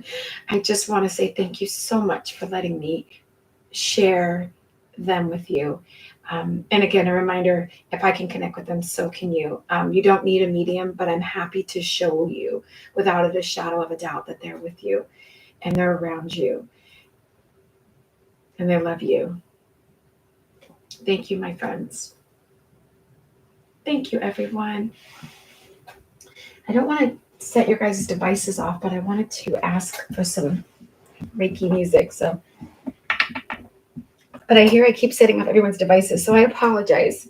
[SPEAKER 1] I just want to say thank you so much for letting me share them with you. And again, a reminder, if I can connect with them, so can you. You don't need a medium, but I'm happy to show you without a shadow of a doubt that they're with you and they're around you and they love you. Thank you, my friends. Thank you, everyone. I don't want to set your guys' devices off, but I wanted to ask for some Reiki music. But I hear I keep setting off everyone's devices, so I apologize.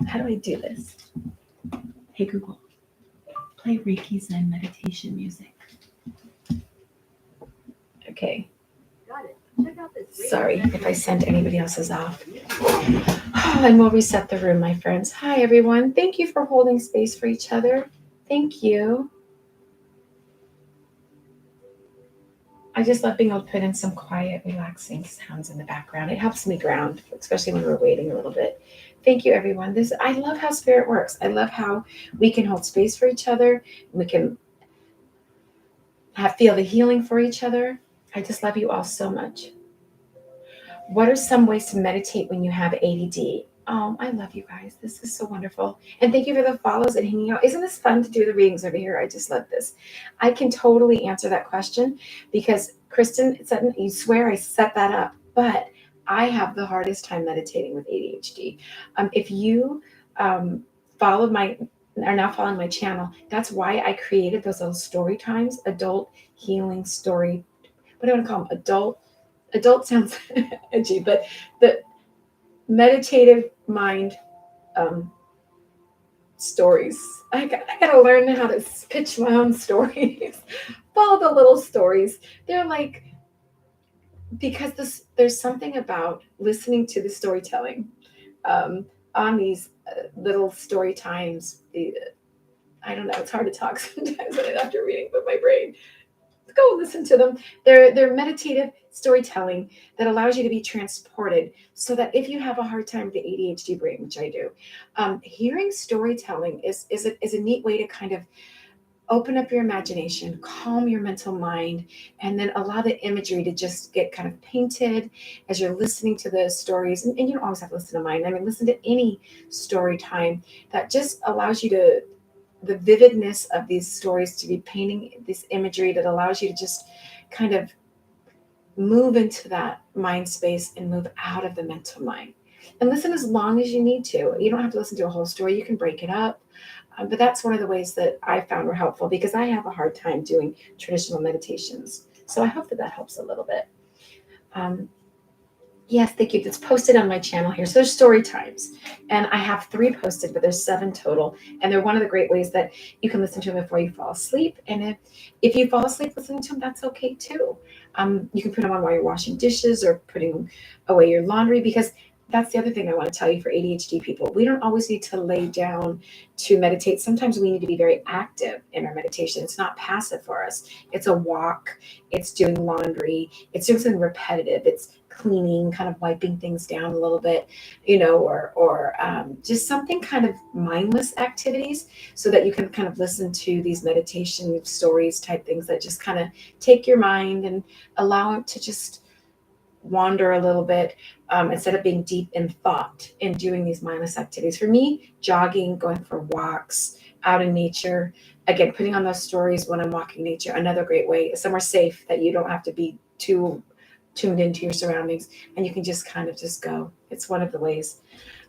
[SPEAKER 1] How do I do this? Hey, Google, play Reiki Zen meditation music. Okay.
[SPEAKER 3] Got it. Check out this.
[SPEAKER 1] Sorry if I sent anybody else's off. And we'll reset the room, my friends. Hi, everyone. Thank you for holding space for each other. Thank you. I just love being able to put in some quiet, relaxing sounds in the background. It helps me ground, especially when we're waiting a little bit. Thank you, everyone. I love how spirit works. I love how we can hold space for each other. We can feel the healing for each other. I just love you all so much. What are some ways to meditate when you have ADD? I love you guys. This is so wonderful. And thank you for the follows and hanging out. Isn't this fun to do the readings over here? I just love this. I can totally answer that question because Kristen, you swear I set that up, but I have the hardest time meditating with ADHD. If you are now following my channel, that's why I created those little story times, adult healing story. What do I want to call them? Adult sounds edgy, but the meditative mind stories. I gotta learn how to pitch my own stories. Follow the little stories. They're like, because there's something about listening to the storytelling on these little story times. I don't know. It's hard to talk sometimes after reading, but my brain. Go listen to them. They're meditative storytelling that allows you to be transported so that if you have a hard time with the ADHD brain, which I do, hearing storytelling is a neat way to kind of open up your imagination, calm your mental mind, and then allow the imagery to just get kind of painted as you're listening to the stories. And you don't always have to listen to mine. I mean, listen to any story time that just allows you to the vividness of these stories to be painting this imagery that allows you to just kind of move into that mind space and move out of the mental mind. And listen as long as you need to. You don't have to listen to a whole story. You can break it up. But that's one of the ways that I found were helpful because I have a hard time doing traditional meditations. So I hope that helps a little bit. Yes, thank you. It's posted on my channel here. So there's story times. And I have 3 posted, but there's 7 total. And they're one of the great ways that you can listen to them before you fall asleep. And if you fall asleep listening to them, that's okay too. You can put them on while you're washing dishes or putting away your laundry because that's the other thing I want to tell you for ADHD people. We don't always need to lay down to meditate. Sometimes we need to be very active in our meditation. It's not passive for us. It's a walk. It's doing laundry. It's doing something repetitive. It's cleaning, kind of wiping things down a little bit, or just something kind of mindless activities, so that you can kind of listen to these meditation stories type things that just kind of take your mind and allow it to just wander a little bit, instead of being deep in thought and doing these mindless activities. For me, jogging, going for walks out in nature, again, putting on those stories when I'm walking nature, another great way, somewhere safe that you don't have to be too tuned into your surroundings, and you can just kind of just go. It's one of the ways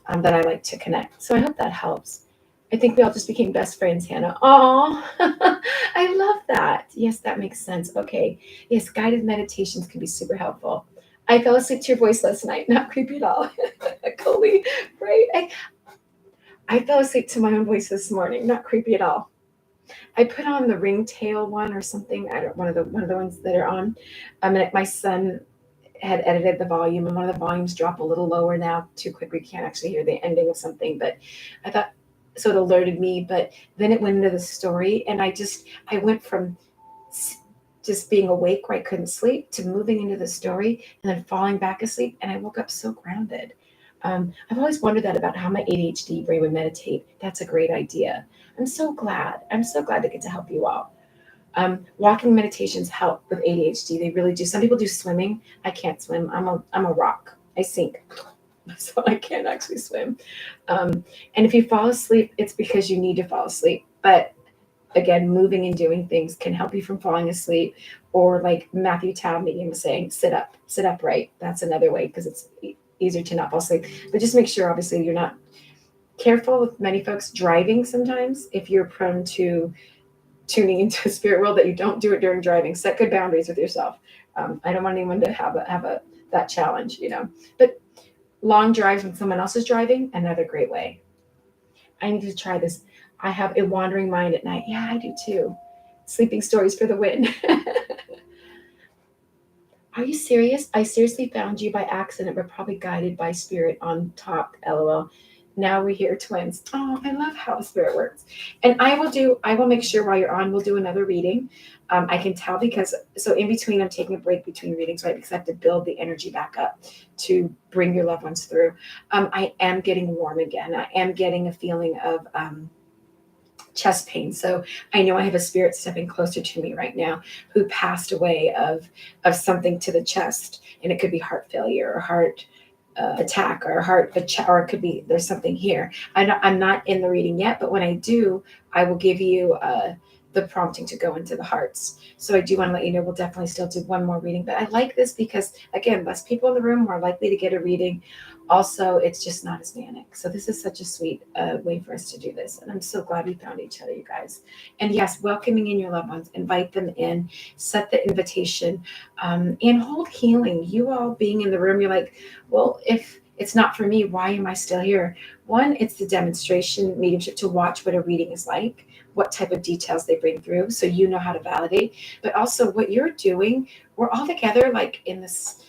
[SPEAKER 1] that I like to connect. So I hope that helps. I think we all just became best friends, Hannah. Oh, I love that. Yes, that makes sense. Okay. Yes, guided meditations can be super helpful. I fell asleep to your voice last night. Not creepy at all. Coley, right? I fell asleep to my own voice this morning. Not creepy at all. I put on the ringtail one or something. I don't one of the ones that are on. And my son had edited the volume, and one of the volumes drop a little lower now, too quick. We can't actually hear the ending of something, but I thought, so it alerted me. But then it went into the story, and I went from just being awake where I couldn't sleep to moving into the story and then falling back asleep, and I woke up so grounded. I've always wondered that about how my ADHD brain would meditate. That's a great idea. I'm so glad. I'm so glad to get to help you all. Walking meditations help with ADHD. They really do. Some people do swimming. I can't swim. I'm a rock. I sink. So I can't actually swim. And if you fall asleep, it's because you need to fall asleep. But again, moving and doing things can help you from falling asleep. Or like Matthew Town Medium was saying, sit upright. That's another way, because it's easier to not fall asleep. But just make sure, obviously, you're not careful with many folks driving sometimes. If you're prone to tuning into the spirit world, that you don't do it during driving. Set good boundaries with yourself. I don't want anyone to have that challenge, But long drives when someone else is driving, another great way. I need to try this. I have a wandering mind at night. Yeah, I do too. Sleeping stories for the win. Are you serious? I seriously found you by accident, but probably guided by spirit on top. LOL. Now we're here, twins. Oh, I love how spirit works. And I will make sure while you're on, we'll do another reading. I can tell because, so in between, I'm taking a break between readings, right? Because I have to build the energy back up to bring your loved ones through. I am getting warm again. I am getting a feeling of chest pain. So I know I have a spirit stepping closer to me right now who passed away of something to the chest, and it could be heart failure or heart attack or or it could be there's something here. I'm not in the reading yet, but when I do, I will give you the prompting to go into the hearts. So I do want to let you know we'll definitely still do one more reading. But I like this because, again, less people in the room, more likely to get a reading. Also, it's just not as manic. So this is such a sweet way for us to do this. And I'm so glad we found each other, you guys. And yes, welcoming in your loved ones, invite them in, set the invitation, and hold healing. You all being in the room, you're like, well, if it's not for me, why am I still here? One, it's the demonstration mediumship to watch what a reading is like, what type of details they bring through, so you know how to validate. But also what you're doing, we're all together, like in this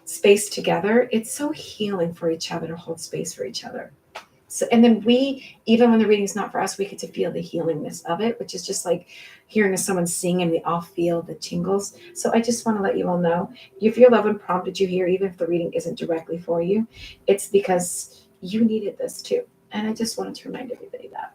[SPEAKER 1] space together. It's so healing for each other to hold space for each other. So, and then we, even when the reading's not for us, we get to feel the healingness of it, which is just like hearing someone sing, and we all feel the tingles. So I just want to let you all know, if your loved one prompted you here, even if the reading isn't directly for you, it's because you needed this too. And I just wanted to remind everybody that.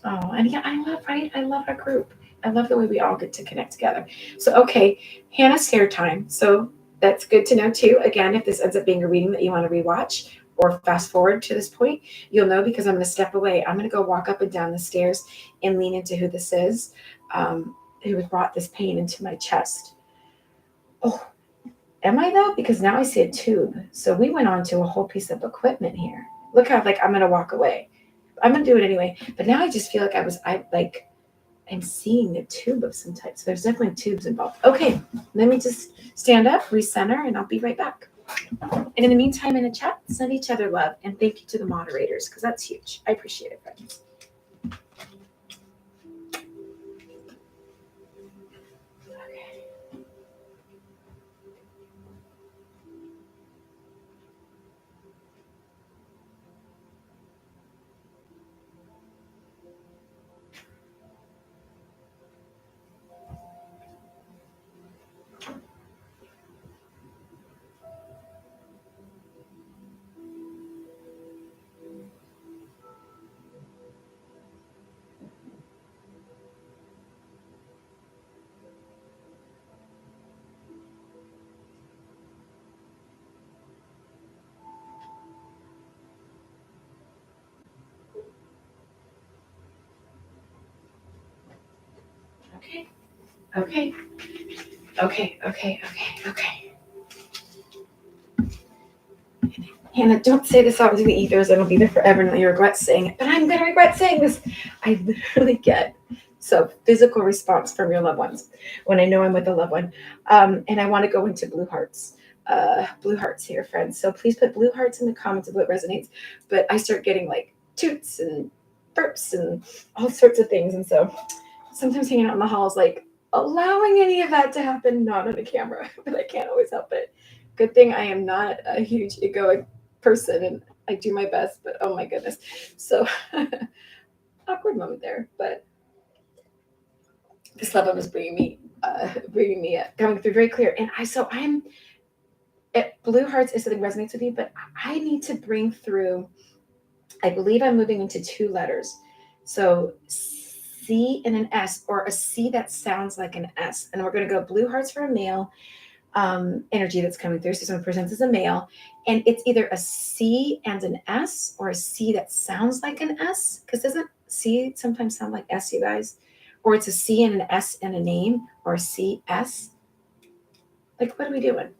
[SPEAKER 1] Oh, and yeah, I love our group. I love the way we all get to connect together. So, okay, Hannah's hair time. So that's good to know too. Again, if this ends up being a reading that you want to rewatch or fast forward to this point, you'll know because I'm going to step away. I'm going to go walk up and down the stairs and lean into who this is, who has brought this pain into my chest. Oh, am I though? Because now I see a tube. So we went on to a whole piece of equipment here. Look how I'm going to walk away. I'm going to do it anyway. But now I just feel like I'm seeing a tube of some type. So there's definitely tubes involved. Okay, let me just stand up, recenter, and I'll be right back. And in the meantime, in the chat, send each other love. And thank you to the moderators, because that's huge. I appreciate it, friends. Okay. Okay. Okay. Okay. Okay. Okay. Hannah, don't say this out into the ethers. It'll be there forever and you regret saying it. But I'm going to regret saying this. I literally get physical response from your loved ones when I know I'm with a loved one. And I want to go into blue hearts. Blue hearts here, friends. So please put blue hearts in the comments of what resonates. But I start getting like toots and burps and all sorts of things. And so sometimes hanging out in the halls, like allowing any of that to happen, not on a camera, but I can't always help it. Good thing I am not a huge egoic person and I do my best, but oh my goodness. So awkward moment there, but this level was bringing me coming through very clear. And I'm at Blue Hearts is something resonates with you, but I need to bring through, I believe I'm moving into 2 letters. So C and an S, or a C that sounds like an S. And we're going to go blue hearts for a male energy that's coming through. So someone presents as a male, and it's either a C and an S or a C that sounds like an S. Because doesn't C sometimes sound like S, you guys? Or it's a C and an S and a name, or a CS. Like, what are we doing?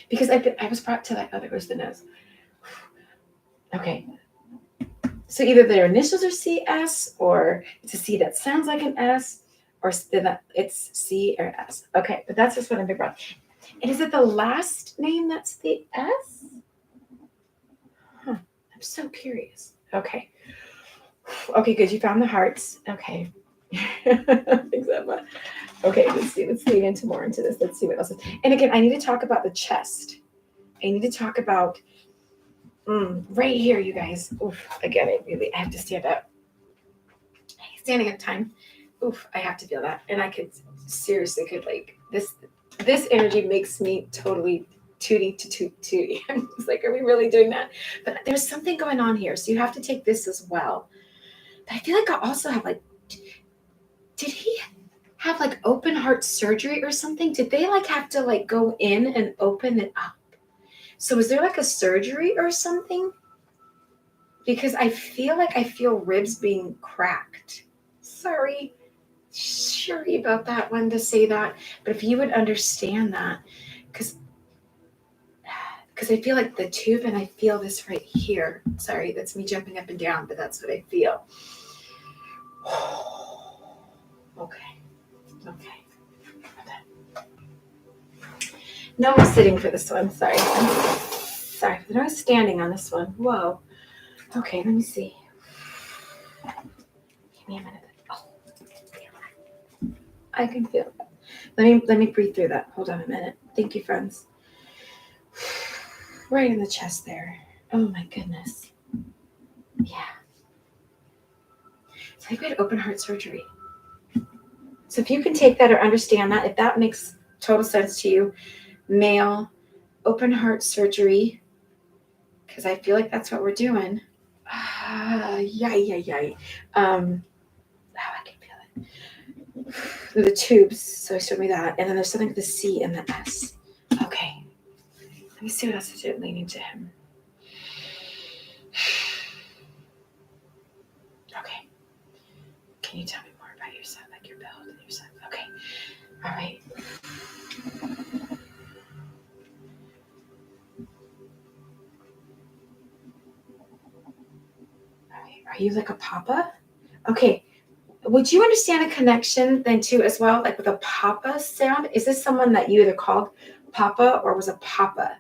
[SPEAKER 1] Because I was brought to that. Oh, there goes the nose. Okay. So either their initials are CS, or it's a C that sounds like an S, or it's C or S. Okay, but that's just what I'm being brought. And is it the last name that's the S? Huh. I'm so curious. Okay. Okay, good. You found the hearts. Okay. Okay, let's lean into more into this. Let's see what else is. And again, I need to talk about the chest. I need to talk about right here, you guys. Oof, again, I have to stand up. Standing up time. Oof, I have to feel that. And I could like this energy makes me totally tooty. I'm just like, are we really doing that? But there's something going on here. So you have to take this as well. But I feel like I also have like, did he have like open heart surgery or something? Did they like have to like go in and open it up? So is there like a surgery or something? Because I feel ribs being cracked. Sorry about that one to say that. But if you would understand that, because I feel like the tube and I feel this right here. Sorry, that's me jumping up and down, but that's what I feel. Okay. No more sitting for this one. Sorry. But I was standing on this one. Whoa. Okay, let me see. Give me a minute. Oh, I can feel it. Let me breathe through that. Hold on a minute. Thank you, friends. Right in the chest there. Oh my goodness. Yeah. It's like we had open heart surgery. So if you can take that or understand that, if that makes total sense to you, male, open heart surgery, because I feel like that's what we're doing. I can feel it. The tubes, so showed me that. And then there's something with the C and the S. Okay. Let me see what else is leaning to him. Okay. Can you tell me more about yourself, like your build and yourself? Okay. All right. Are you like a papa? Okay. Would you understand a connection then too as well, like with a papa sound? Is this someone that you either called papa or was a papa?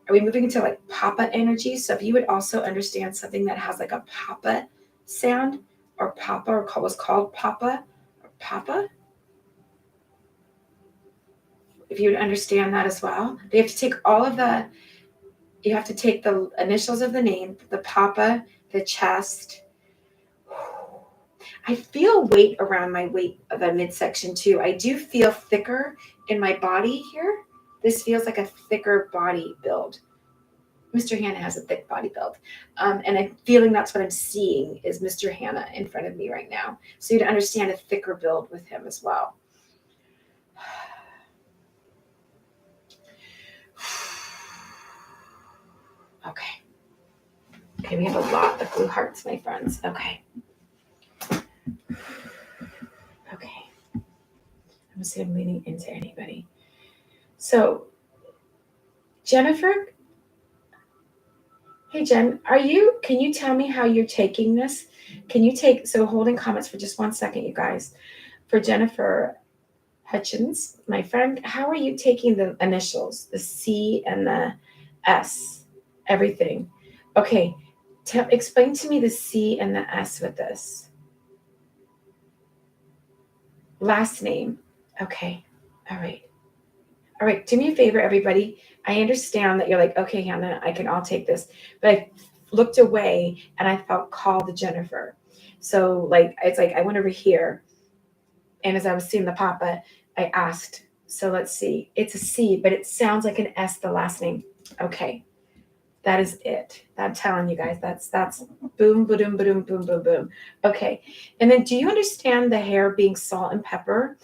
[SPEAKER 1] Are we moving into like papa energy? So if you would also understand something that has like a papa sound, or papa, or was called papa, or papa, if you would understand that as well. They have to take you have to take the initials of the name, the papa, the chest. I feel weight around my weight of the midsection too. I do feel thicker in my body here. This feels like a thicker body build. Mr. Hannah has a thick body build. And I'm feeling that's what I'm seeing is Mr. Hannah in front of me right now. So you'd understand a thicker build with him as well. Okay, we have a lot of blue hearts, my friends. Okay. I'm see I'm leaning into anybody. So Jennifer, hey Jen, can you tell me how you're taking this? So holding comments for just 1 second, you guys. For Jennifer Hutchins, my friend, how are you taking the initials, the C and the S, everything? Okay, explain to me the C and the S with this. Last name. Okay, all right. All right, do me a favor, everybody. I understand that you're like, okay, Hannah, I'll take this. But I looked away and I felt called to Jennifer. So it's like I went over here, and as I was seeing the papa, I asked, so let's see. It's a C, but it sounds like an S, the last name. Okay. That is it. I'm telling you guys, that's boom, boom, boom, boom, boom, boom. Okay. And then do you understand the hair being salt and pepper?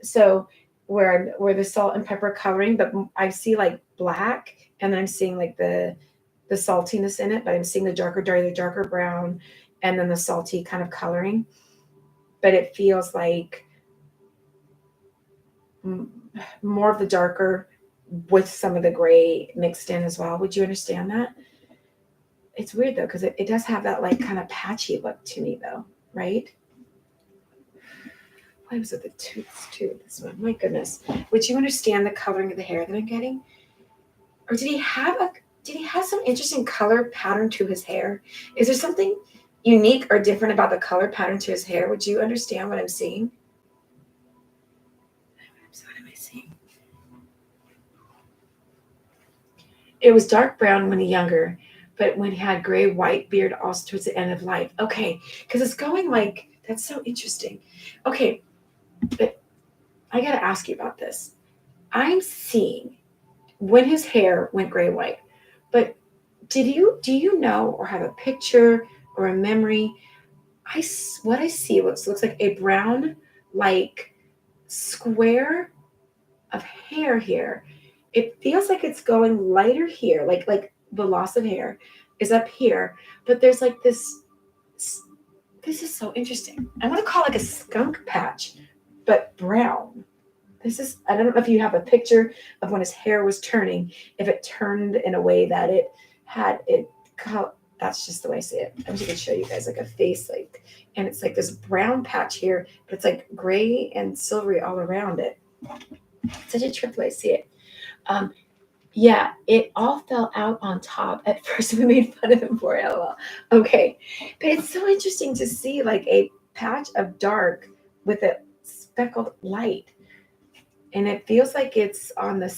[SPEAKER 1] So where the salt and pepper coloring, but I see like black, and then I'm seeing like the saltiness in it, but I'm seeing the darker brown, and then the salty kind of coloring. But it feels like more of the darker with some of the gray mixed in as well. Would you understand that? It's weird though, because it does have that like kind of patchy look to me though, right? Why was it the tooth too? This one, my goodness. Would you understand the coloring of the hair that I'm getting? Or did he have some interesting color pattern to his hair? Is there something unique or different about the color pattern to his hair? Would you understand what I'm seeing? What am I seeing? It was dark brown when he younger, but when he had gray white beard also towards the end of life. Okay, because it's going like, that's so interesting. Okay, but I got to ask you about this. I'm seeing when his hair went gray white, but do you know or have a picture or a memory? What I see looks like a brown like square of hair here. It feels like it's going lighter here, like the loss of hair is up here, but there's like this. This is so interesting. I want to call it like a skunk patch, but brown. I don't know if you have a picture of when his hair was turning, if it turned in a way that it had it. That's just the way I see it. I'm just going to show you guys like a face, and it's like this brown patch here, but it's like gray and silvery all around it. Such a trip way I see it. Yeah, it all fell out on top. At first, we made fun of him for it. LOL. Okay, but it's so interesting to see like a patch of dark with a speckled light, and it feels like it's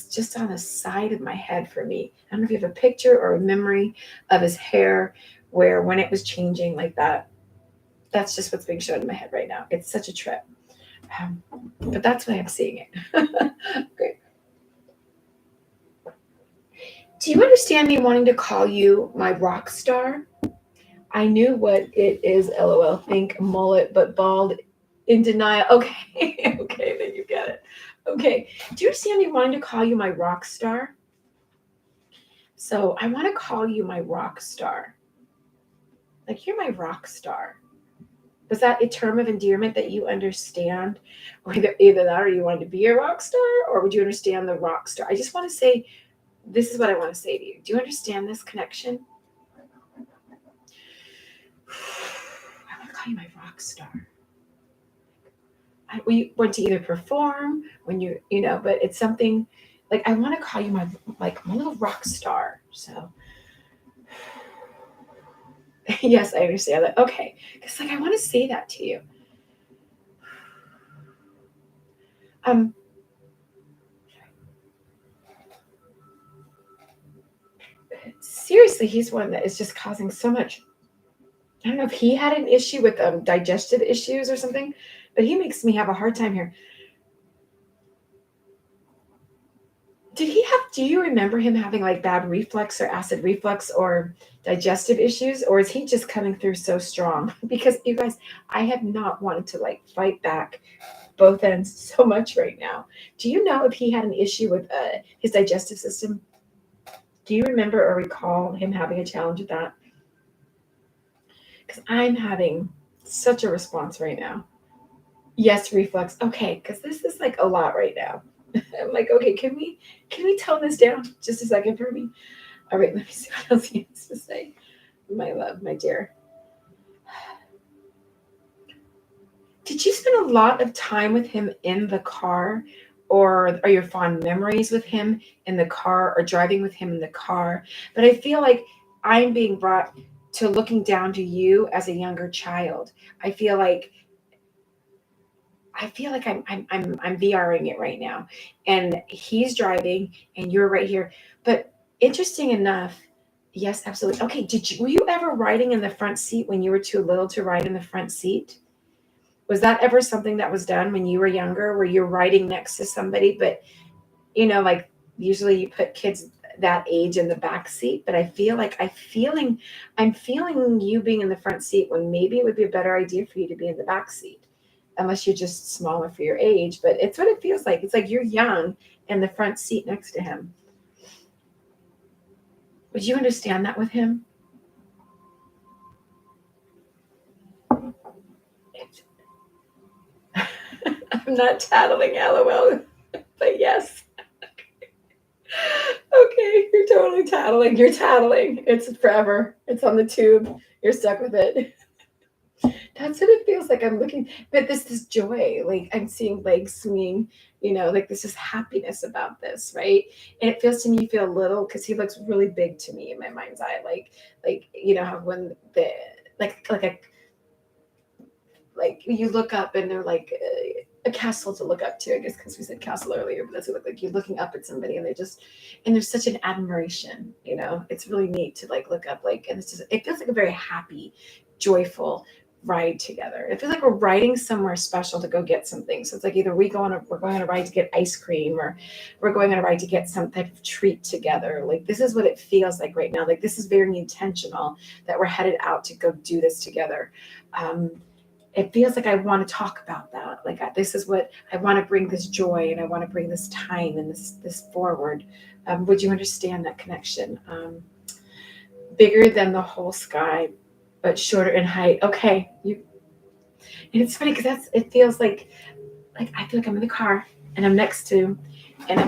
[SPEAKER 1] just on the side of my head for me. I don't know if you have a picture or a memory of his hair where when it was changing like that. That's just what's being shown in my head right now. It's such a trip, but that's why I'm seeing it. Great. Do you understand me wanting to call you my rock star? I knew what it is, LOL. Think mullet, but bald in denial. Okay, okay, then you get it. Okay, do you understand me wanting to call you my rock star? So I want to call you my rock star. Like you're my rock star. Was that a term of endearment that you understand? Or either that or you wanted to be a rock star, or would you understand the rock star? I just want to say, this is what I want to say to you. Do you understand this connection? I want to call you my rock star. We want to either perform when but it's something like I want to call you my little rock star. So yes, I understand that. Okay, because I want to say that to you. Seriously, he's one that is just causing so much. I don't know if he had an issue with digestive issues or something, but he makes me have a hard time here. Do you remember him having like bad reflux or acid reflux or digestive issues? Or is he just coming through so strong? Because you guys, I have not wanted to fight back both ends so much right now. Do you know if he had an issue with his digestive system? Do you remember or recall him having a challenge with that? Because I'm having such a response right now. Yes, reflux. Okay, because this is like a lot right now. I'm like, okay, can we tone this down just a second for me? All right, let me see what else he has to say. My love, my dear. Did you spend a lot of time with him in the car? Or are your fond memories with him in the car or driving with him in the car? But I feel like I'm being brought to looking down to you as a younger child. I feel like I'm VRing it right now. And he's driving and you're right here. But interesting enough, yes, absolutely. Okay, were you ever riding in the front seat when you were too little to ride in the front seat? Was that ever something that was done when you were younger, where you're riding next to somebody, but like usually you put kids that age in the back seat, but I feel like I'm feeling you being in the front seat when maybe it would be a better idea for you to be in the back seat, unless you're just smaller for your age. But it's what it feels like. It's like you're young in the front seat next to him. Would you understand that with him? I'm not tattling, LOL, but yes. Okay, you're totally tattling. You're tattling. It's forever. It's on the tube. You're stuck with it. That's what it feels like. I'm looking, but this joy. Like I'm seeing legs swinging. Like this is happiness about this, right? And it feels to me you feel little because he looks really big to me in my mind's eye. Like how when the like you look up and they're like a castle to look up to, I guess, because we said castle earlier, but that's what it look like. You're looking up at somebody and and there's such an admiration, it's really neat to like look up, like, and it feels like a very happy, joyful ride together. It feels like we're riding somewhere special to go get something. So it's like either we're going on a ride to get ice cream, or we're going on a ride to get some type of treat together. Like this is what it feels like right now. Like this is very intentional that we're headed out to go do this together. It feels like I want to talk about that. Like this is what I want to bring, this joy, and I want to bring this time and this forward. Would you understand that connection? Bigger than the whole sky, but shorter in height. Okay, and it's funny because it feels like I feel like I'm in the car and I'm next to, and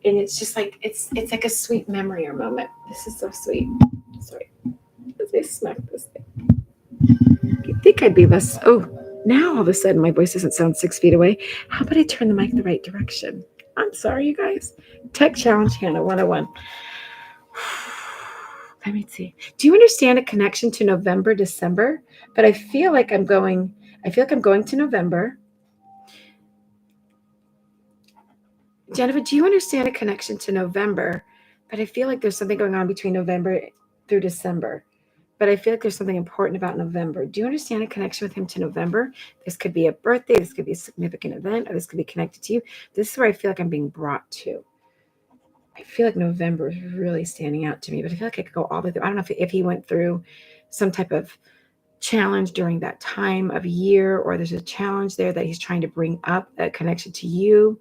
[SPEAKER 1] it's just like it's like a sweet memory or moment. This is so sweet. Sorry, let me smack this thing. You'd think I'd be less. Oh, now all of a sudden my voice doesn't sound 6 feet away. How about I turn the mic the right direction? I'm sorry, you guys. Tech Challenge Hannah 101. Let me see. Do you understand a connection to November, December? But I feel like I'm going to November. Jennifer, do you understand a connection to November? But I feel like there's something going on between November through December. But I feel like there's something important about November. Do you understand a connection with him to November? This could be a birthday, this could be a significant event, or this could be connected to you. This is where I feel like I'm being brought to. I feel like November is really standing out to me, but I feel like I could go all the way through. I don't know if he went through some type of challenge during that time of year, or there's a challenge there that he's trying to bring up, a connection to you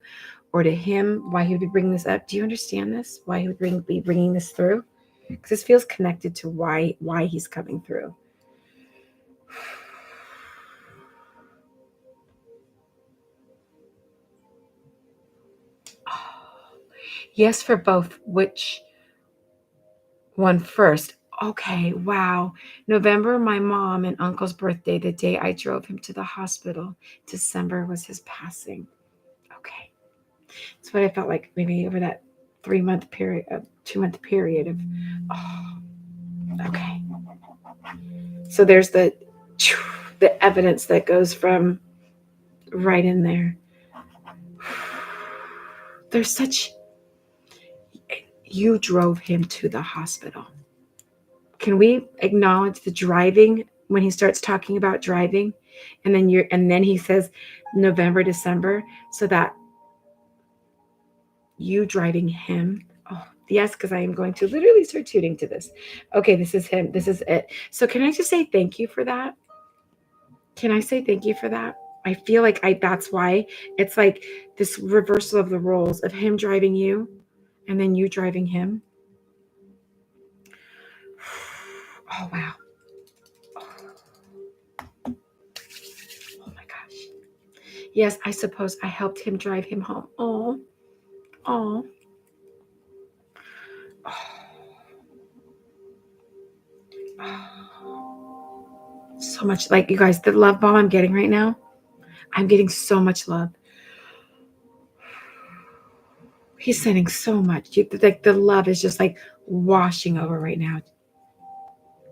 [SPEAKER 1] or to him, why he would be bringing this up. Do you understand this? Why he would be bringing this through? Because this feels connected to why he's coming through. Yes, for both. Which one first? Okay, wow. November, my mom and uncle's birthday, the day I drove him to the hospital. December was his passing. Okay. That's what I felt like maybe over that 3-month period, 2-month period of, okay. So there's the evidence that goes from right in there. There's such, you drove him to the hospital. Can we acknowledge the driving when he starts talking about driving? And then he says November, December, so that you driving him. Oh, yes, because I am going to literally start tuning to this. Okay, this is him. This is it. So can I just say thank you for that? Can I say thank you for that? I feel like that's why it's like this reversal of the roles of him driving you and then you driving him. Oh, wow. Oh my gosh. Yes, I suppose I helped him drive him home. Oh, oh. So much, like, you guys, the love bomb I'm getting right now, I'm getting so much love. He's sending so much. Like, the love is just like washing over right now.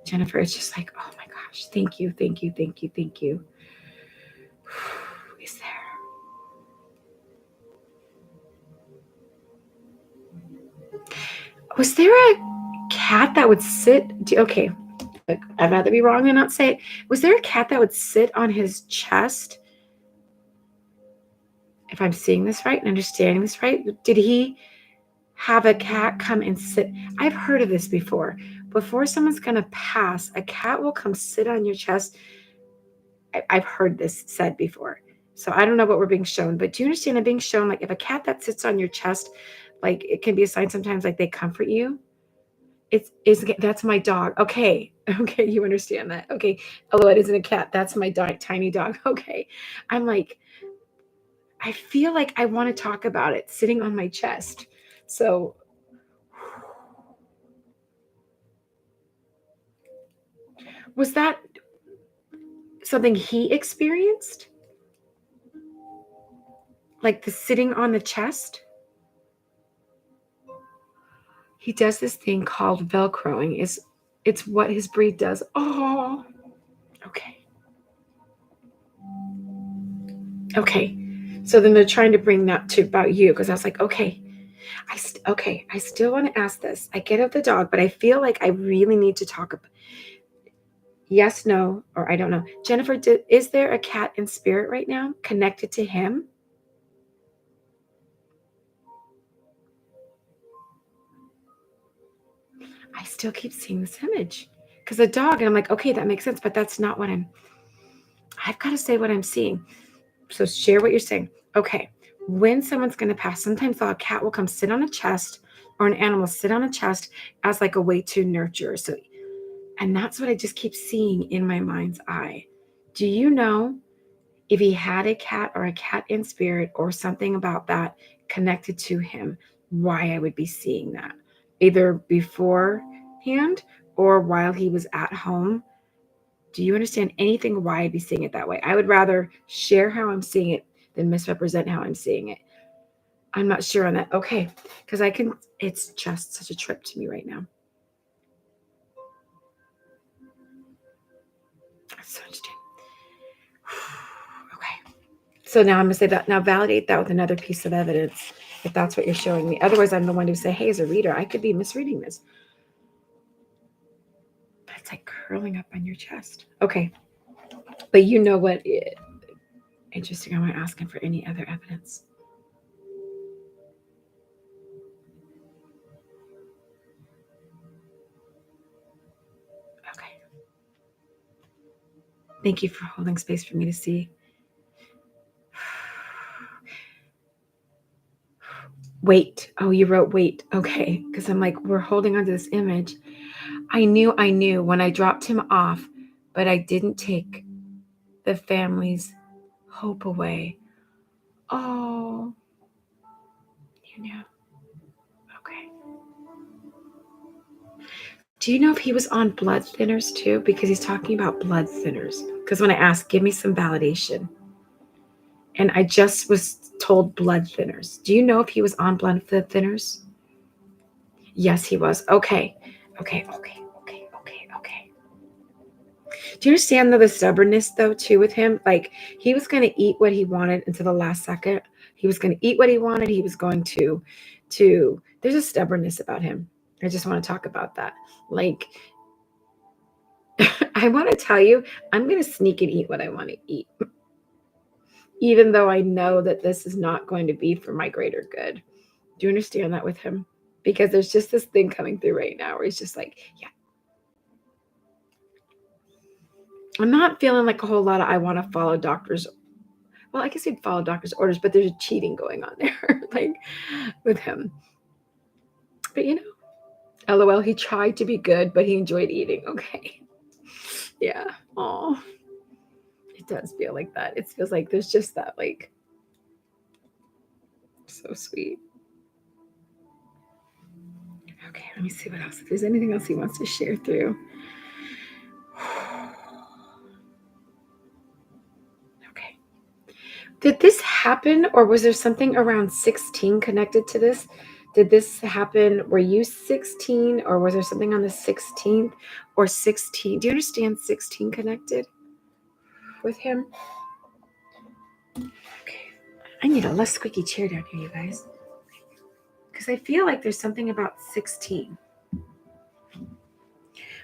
[SPEAKER 1] Jennifer, it's just like, oh my gosh, thank you, thank you, thank you, thank you. Is there? Was there a cat that would sit? Okay, look, I'd rather be wrong than not say it. Was there a cat that would sit on his chest? If I'm seeing this right and understanding this right, did he have a cat come and sit? I've heard of this before. Before someone's going to pass, a cat will come sit on your chest. I've heard this said before. So I don't know what we're being shown, but do you understand I'm being shown, like, if a cat that sits on your chest, like, it can be a sign sometimes, like, they comfort you. That's my dog. Okay. Okay. You understand that. Okay. Although it isn't a cat, that's my dog, tiny dog. Okay. I'm like, I feel like I want to talk about it sitting on my chest. So was that something he experienced? Like the sitting on the chest? He does this thing called Velcroing. It's what his breed does. Oh, okay. Okay. So then they're trying to bring that to about you, because I was like, okay, I still want to ask this. I get of the dog, but I feel like I really need to talk about yes, no, or I don't know. Jennifer, is there a cat in spirit right now connected to him? I still keep seeing this image because a dog, and I'm like, okay, that makes sense, but that's not what I've got to say what I'm seeing. So share what you're saying. Okay. When someone's going to pass, sometimes a cat will come sit on a chest, or an animal sit on a chest as like a way to nurture. So, and that's what I just keep seeing in my mind's eye. Do you know if he had a cat or a cat in spirit or something about that connected to him, why I would be seeing that? Either beforehand or while he was at home. Do you understand anything why I'd be seeing it that way? I would rather share how I'm seeing it than misrepresent how I'm seeing it. I'm not sure on that. Okay, because it's just such a trip to me right now. That's so interesting. Okay. So now I'm going to say that. Now validate that with another piece of evidence, if that's what you're showing me. Otherwise, I'm the one to say, hey, as a reader, I could be misreading this. But it's like curling up on your chest. Okay. But you know what? Interesting. I want to ask him for any other evidence. Okay. Thank you for holding space for me to see. Wait. Oh, you wrote wait. Okay. Because I'm like, we're holding on to this image. I knew when I dropped him off, but I didn't take the family's hope away. Oh, you knew. Okay. Do you know if he was on blood thinners too? Because he's talking about blood thinners. Because when I asked, give me some validation. And I just was told blood thinners. Do you know if he was on blood thinners? Yes, he was. Okay. Do you understand though the stubbornness though too with him? Like he was going to eat what he wanted until the last second. He was going to eat what he wanted. He was going to there's a stubbornness about him. I just want to talk about that. Like I want to tell you, I'm going to sneak and eat what I want to eat. Even though I know that this is not going to be for my greater good. Do you understand that with him? Because there's just this thing coming through right now where he's just like, yeah. I'm not feeling like a whole lot of I want to follow doctors. Well, I guess he'd follow doctor's orders, but there's cheating going on there, like with him. But you know, LOL, he tried to be good, but he enjoyed eating. Okay. Yeah. Oh, it does feel like that. It feels like there's just that, like,
[SPEAKER 4] So sweet. Okay, let me see what else. If there's anything else he wants to share through. Okay. Did this happen, or was there something around 16 connected to this? Did this happen? Were you 16, or was there something on the 16th or 16? Do you understand 16 connected with him? Okay. I need a less squeaky chair down here, you guys. Because I feel like there's something about 16.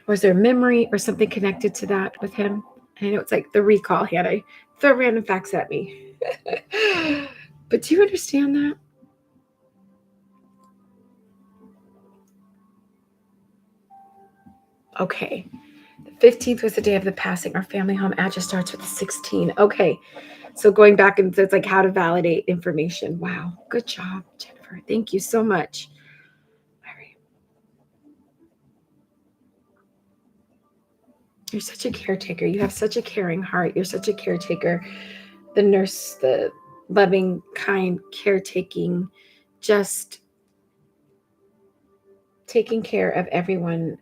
[SPEAKER 4] Was there memory or something connected to that with him? I know it's like the recall, Hannah. Throw random facts at me. But do you understand that? Okay. The 15th was the day of the passing. Our family home address starts with the 16. Okay. So going back, and it's like how to validate information. Wow. Good job, Jennifer. Thank you so much. All right. You're such a caretaker. You have such a caring heart. You're such a caretaker. The nurse, the loving, kind, caretaking, just taking care of everyone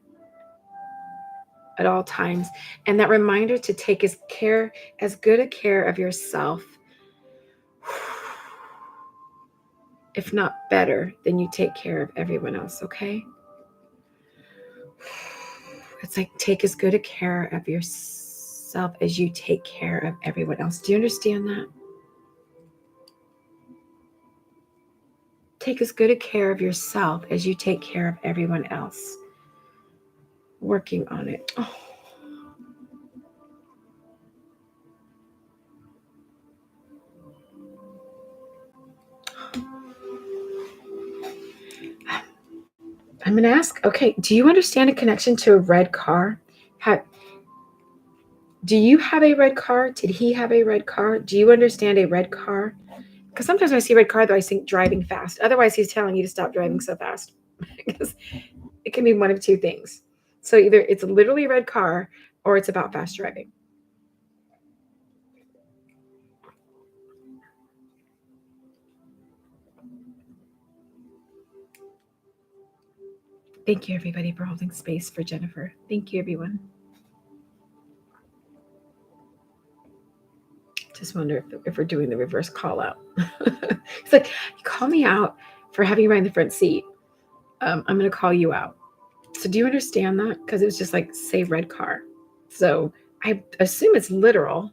[SPEAKER 4] at all times. And that reminder to take as good a care of yourself, if not better, than you take care of everyone else, okay? It's like take as good a care of yourself as you take care of everyone else. Do you understand that? Take as good a care of yourself as you take care of everyone else. Working on it. Oh. I'm going to ask, okay, do you understand a connection to a red car? Do you have a red car? Did he have a red car? Do you understand a red car? Because sometimes when I see a red car, though, I think driving fast. Otherwise, he's telling you to stop driving so fast. Because it can be one of two things. So either it's literally a red car or it's about fast driving. Thank you, everybody, for holding space for Jennifer. Thank you, everyone. Just wonder if we're doing the reverse call out. It's like, you call me out for having you ride in the front seat. I'm going to call you out. So do you understand that? Because it was just like, say red car. So I assume it's literal.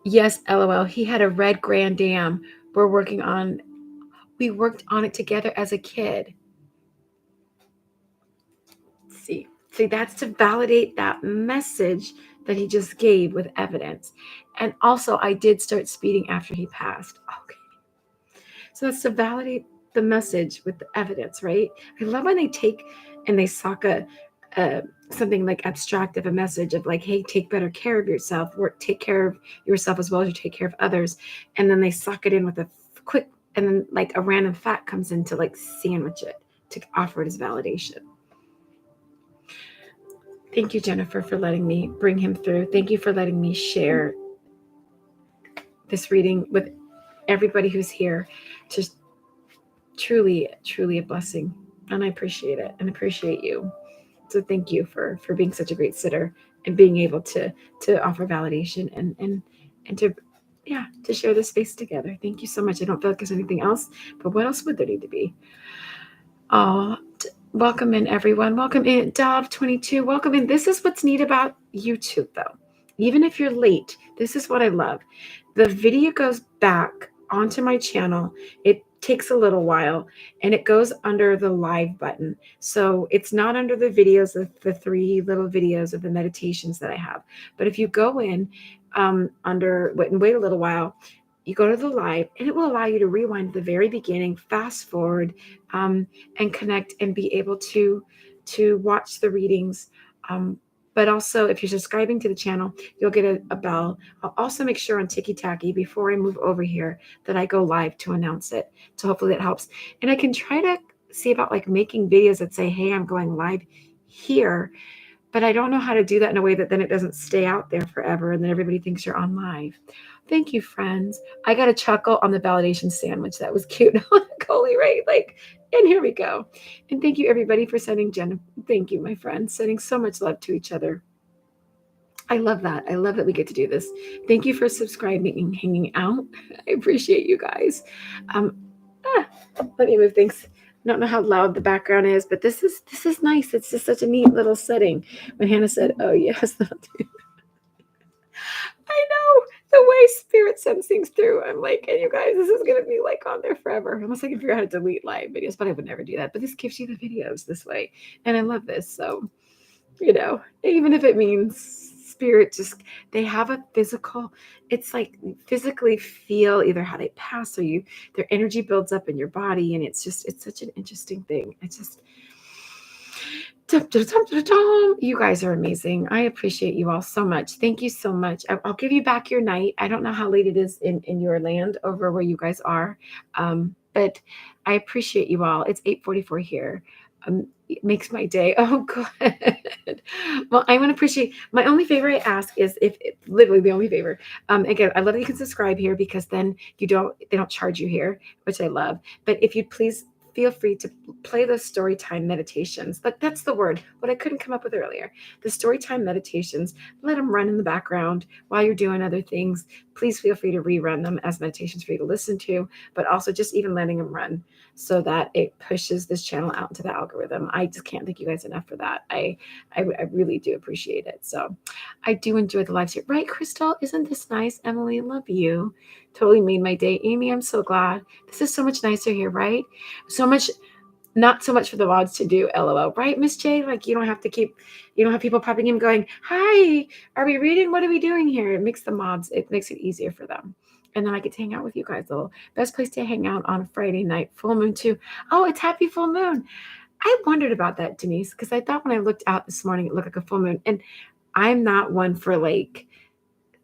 [SPEAKER 4] Yes, LOL. He had a red Grand Am. We worked on it together as a kid. See, that's to validate that message that he just gave with evidence. And also, I did start speeding after he passed. Okay. So that's to validate the message with the evidence, right? I love when they take and they sock something like abstract of a message of like, hey, take better care of yourself, or take care of yourself as well as you take care of others. And then they sock it in with a quick, and then like a random fact comes in to like sandwich it to offer it as validation. Thank you, Jennifer, for letting me bring him through. Thank you for letting me share this reading with everybody who's here. Just truly, truly a blessing. And I appreciate it and appreciate you. So thank you for being such a great sitter and being able to offer validation and to share this space together. Thank you so much. I don't feel like there's anything else, but what else would there need to be? Oh, welcome in, everyone. Welcome in, Dov22. Welcome in. This is what's neat about YouTube, though. Even if you're late, this is what I love. The video goes back onto my channel. It takes a little while, and it goes under the live button. So it's not under the videos, the 3 little videos of the meditations that I have. But if you go in wait a little while, you go to the live, and it will allow you to rewind to the very beginning, fast forward, and connect and be able to watch the readings. But also, if you're subscribing to the channel, you'll get a bell. I'll also make sure on Tiki-Taki before I move over here that I go live to announce it. So hopefully that helps. And I can try to see about like making videos that say, hey, I'm going live here. But I don't know how to do that in a way that then it doesn't stay out there forever and then everybody thinks you're on live. Thank you, friends. I got a chuckle on the validation sandwich. That was cute. Coley, right? Like, and here we go. And thank you, everybody, for sending Thank you, my friends, sending so much love to each other. I love that. I love that we get to do this. Thank you for subscribing and hanging out. I appreciate you guys. Let me move things. I don't know how loud the background is, but this is nice. It's just such a neat little setting. When Hannah said, "Oh yes," I know the way spirit sends things through. I'm like, and you guys, this is gonna be like on there forever. Unless I can figure out how to delete live videos, but I would never do that. But this gives you the videos this way, and I love this. So, even if it means spirit, just they have a physical. It's like physically feel either how they pass or their energy builds up in your body, and it's such an interesting thing. It's just. You guys are amazing. I appreciate you all so much. Thank you so much. I'll give you back your night. I don't know how late it is in your land over where you guys are, but I appreciate you all. It's 8:44 here. It makes my day. Oh, good. Well, I want to appreciate. My only favor I ask is if literally the only favor. Again, I love that you can subscribe here because then they don't charge you here, which I love. But if you'd please feel free to play those story time meditations. But that's the word, what I couldn't come up with earlier. The story time meditations, let them run in the background while you're doing other things. Please feel free to rerun them as meditations for you to listen to, but also just even letting them run so that it pushes this channel out into the algorithm. I just can't thank you guys enough for that. I really do appreciate it. So I do enjoy the live stream. Right, Crystal? Isn't this nice? Emily, love you. Totally made my day. Amy, I'm so glad. This is so much nicer here, right? So much, not so much for the mods to do, LOL. Right, Miss J? Like you don't have people popping in going, hi, are we reading? What are we doing here? It makes it easier for them. And then I get to hang out with you guys a little. Best place to hang out on a Friday night. Full moon too. Oh, it's happy full moon. I wondered about that, Denise, because I thought when I looked out this morning, it looked like a full moon. And I'm not one for like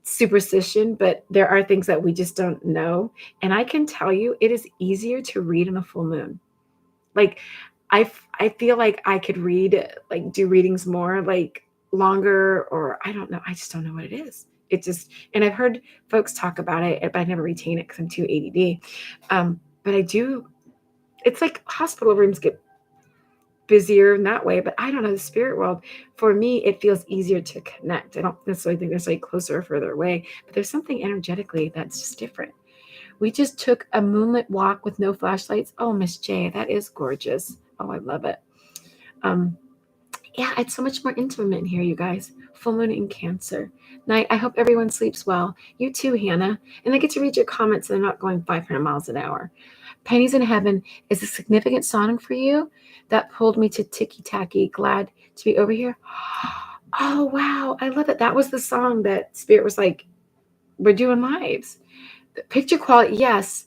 [SPEAKER 4] superstition, but there are things that we just don't know. And I can tell you, it is easier to read on a full moon. Like I feel like I could do readings more like longer, or I don't know. I just don't know what it is. And I've heard folks talk about it, but I never retain it because I'm too ADD. But I do. It's like hospital rooms get busier in that way, but I don't know, the spirit world, for me, it feels easier to connect. I don't necessarily think there's like closer or further away, but there's something energetically that's just different. We just took a moonlit walk with no flashlights. Oh, Miss J, that is gorgeous. Oh, I love it. Yeah, it's so much more intimate in here, you guys. Full moon in Cancer. Night. I hope everyone sleeps well. You too, Hannah. And I get to read your comments and they're not going 500 miles an hour. Pennies in Heaven is a significant song for you. That pulled me to Ticky Tacky. Glad to be over here. Oh, wow. I love it. That was the song that Spirit was like, we're doing lives. The picture quality, yes.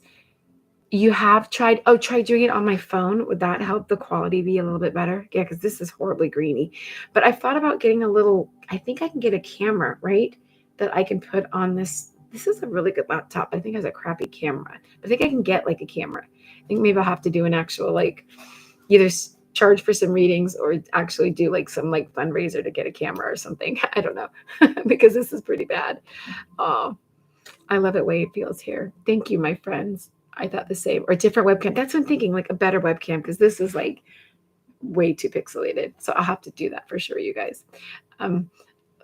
[SPEAKER 4] You have tried doing it on my phone. Would that help the quality be a little bit better? Yeah, because this is horribly greeny. But I thought about getting I think I can get a camera, right? That I can put on this. This is a really good laptop. I think it has a crappy camera. I think I can get like a camera. I think maybe I'll have to do an actual either charge for some readings or actually do some fundraiser to get a camera or something. I don't know because this is pretty bad. Oh, I love it way it feels here. Thank you, my friends. I thought the same, or a different webcam. That's what I'm thinking, like a better webcam, because this is way too pixelated. So I'll have to do that for sure, you guys.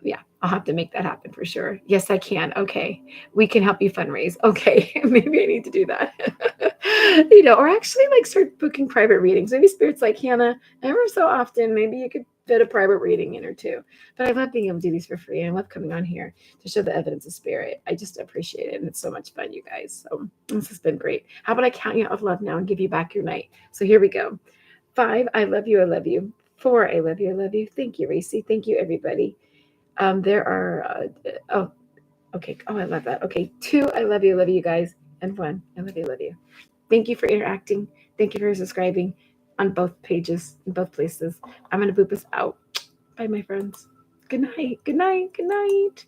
[SPEAKER 4] Yeah, I'll have to make that happen for sure. Yes, I can. Okay. We can help you fundraise. Okay. Maybe I need to do that. Or actually start booking private readings. Maybe Spirit's like, Hannah, ever so often, maybe you could fit a private reading in or two. But I love being able to do these for free. And I love coming on here to show the evidence of Spirit. I just appreciate it. And it's so much fun, you guys. So this has been great. How about I count you out of love now and give you back your night? So here we go. 5, I love you. I love you. 4, I love you. I love you. Thank you, Racy. Thank you, everybody. There are, okay. Oh, I love that. Okay. 2, I love you. I love you guys. And 1, I love you. I love you. Thank you for interacting. Thank you for subscribing on both pages, in both places. I'm going to boop us out. Bye, my friends. Good night. Good night. Good night.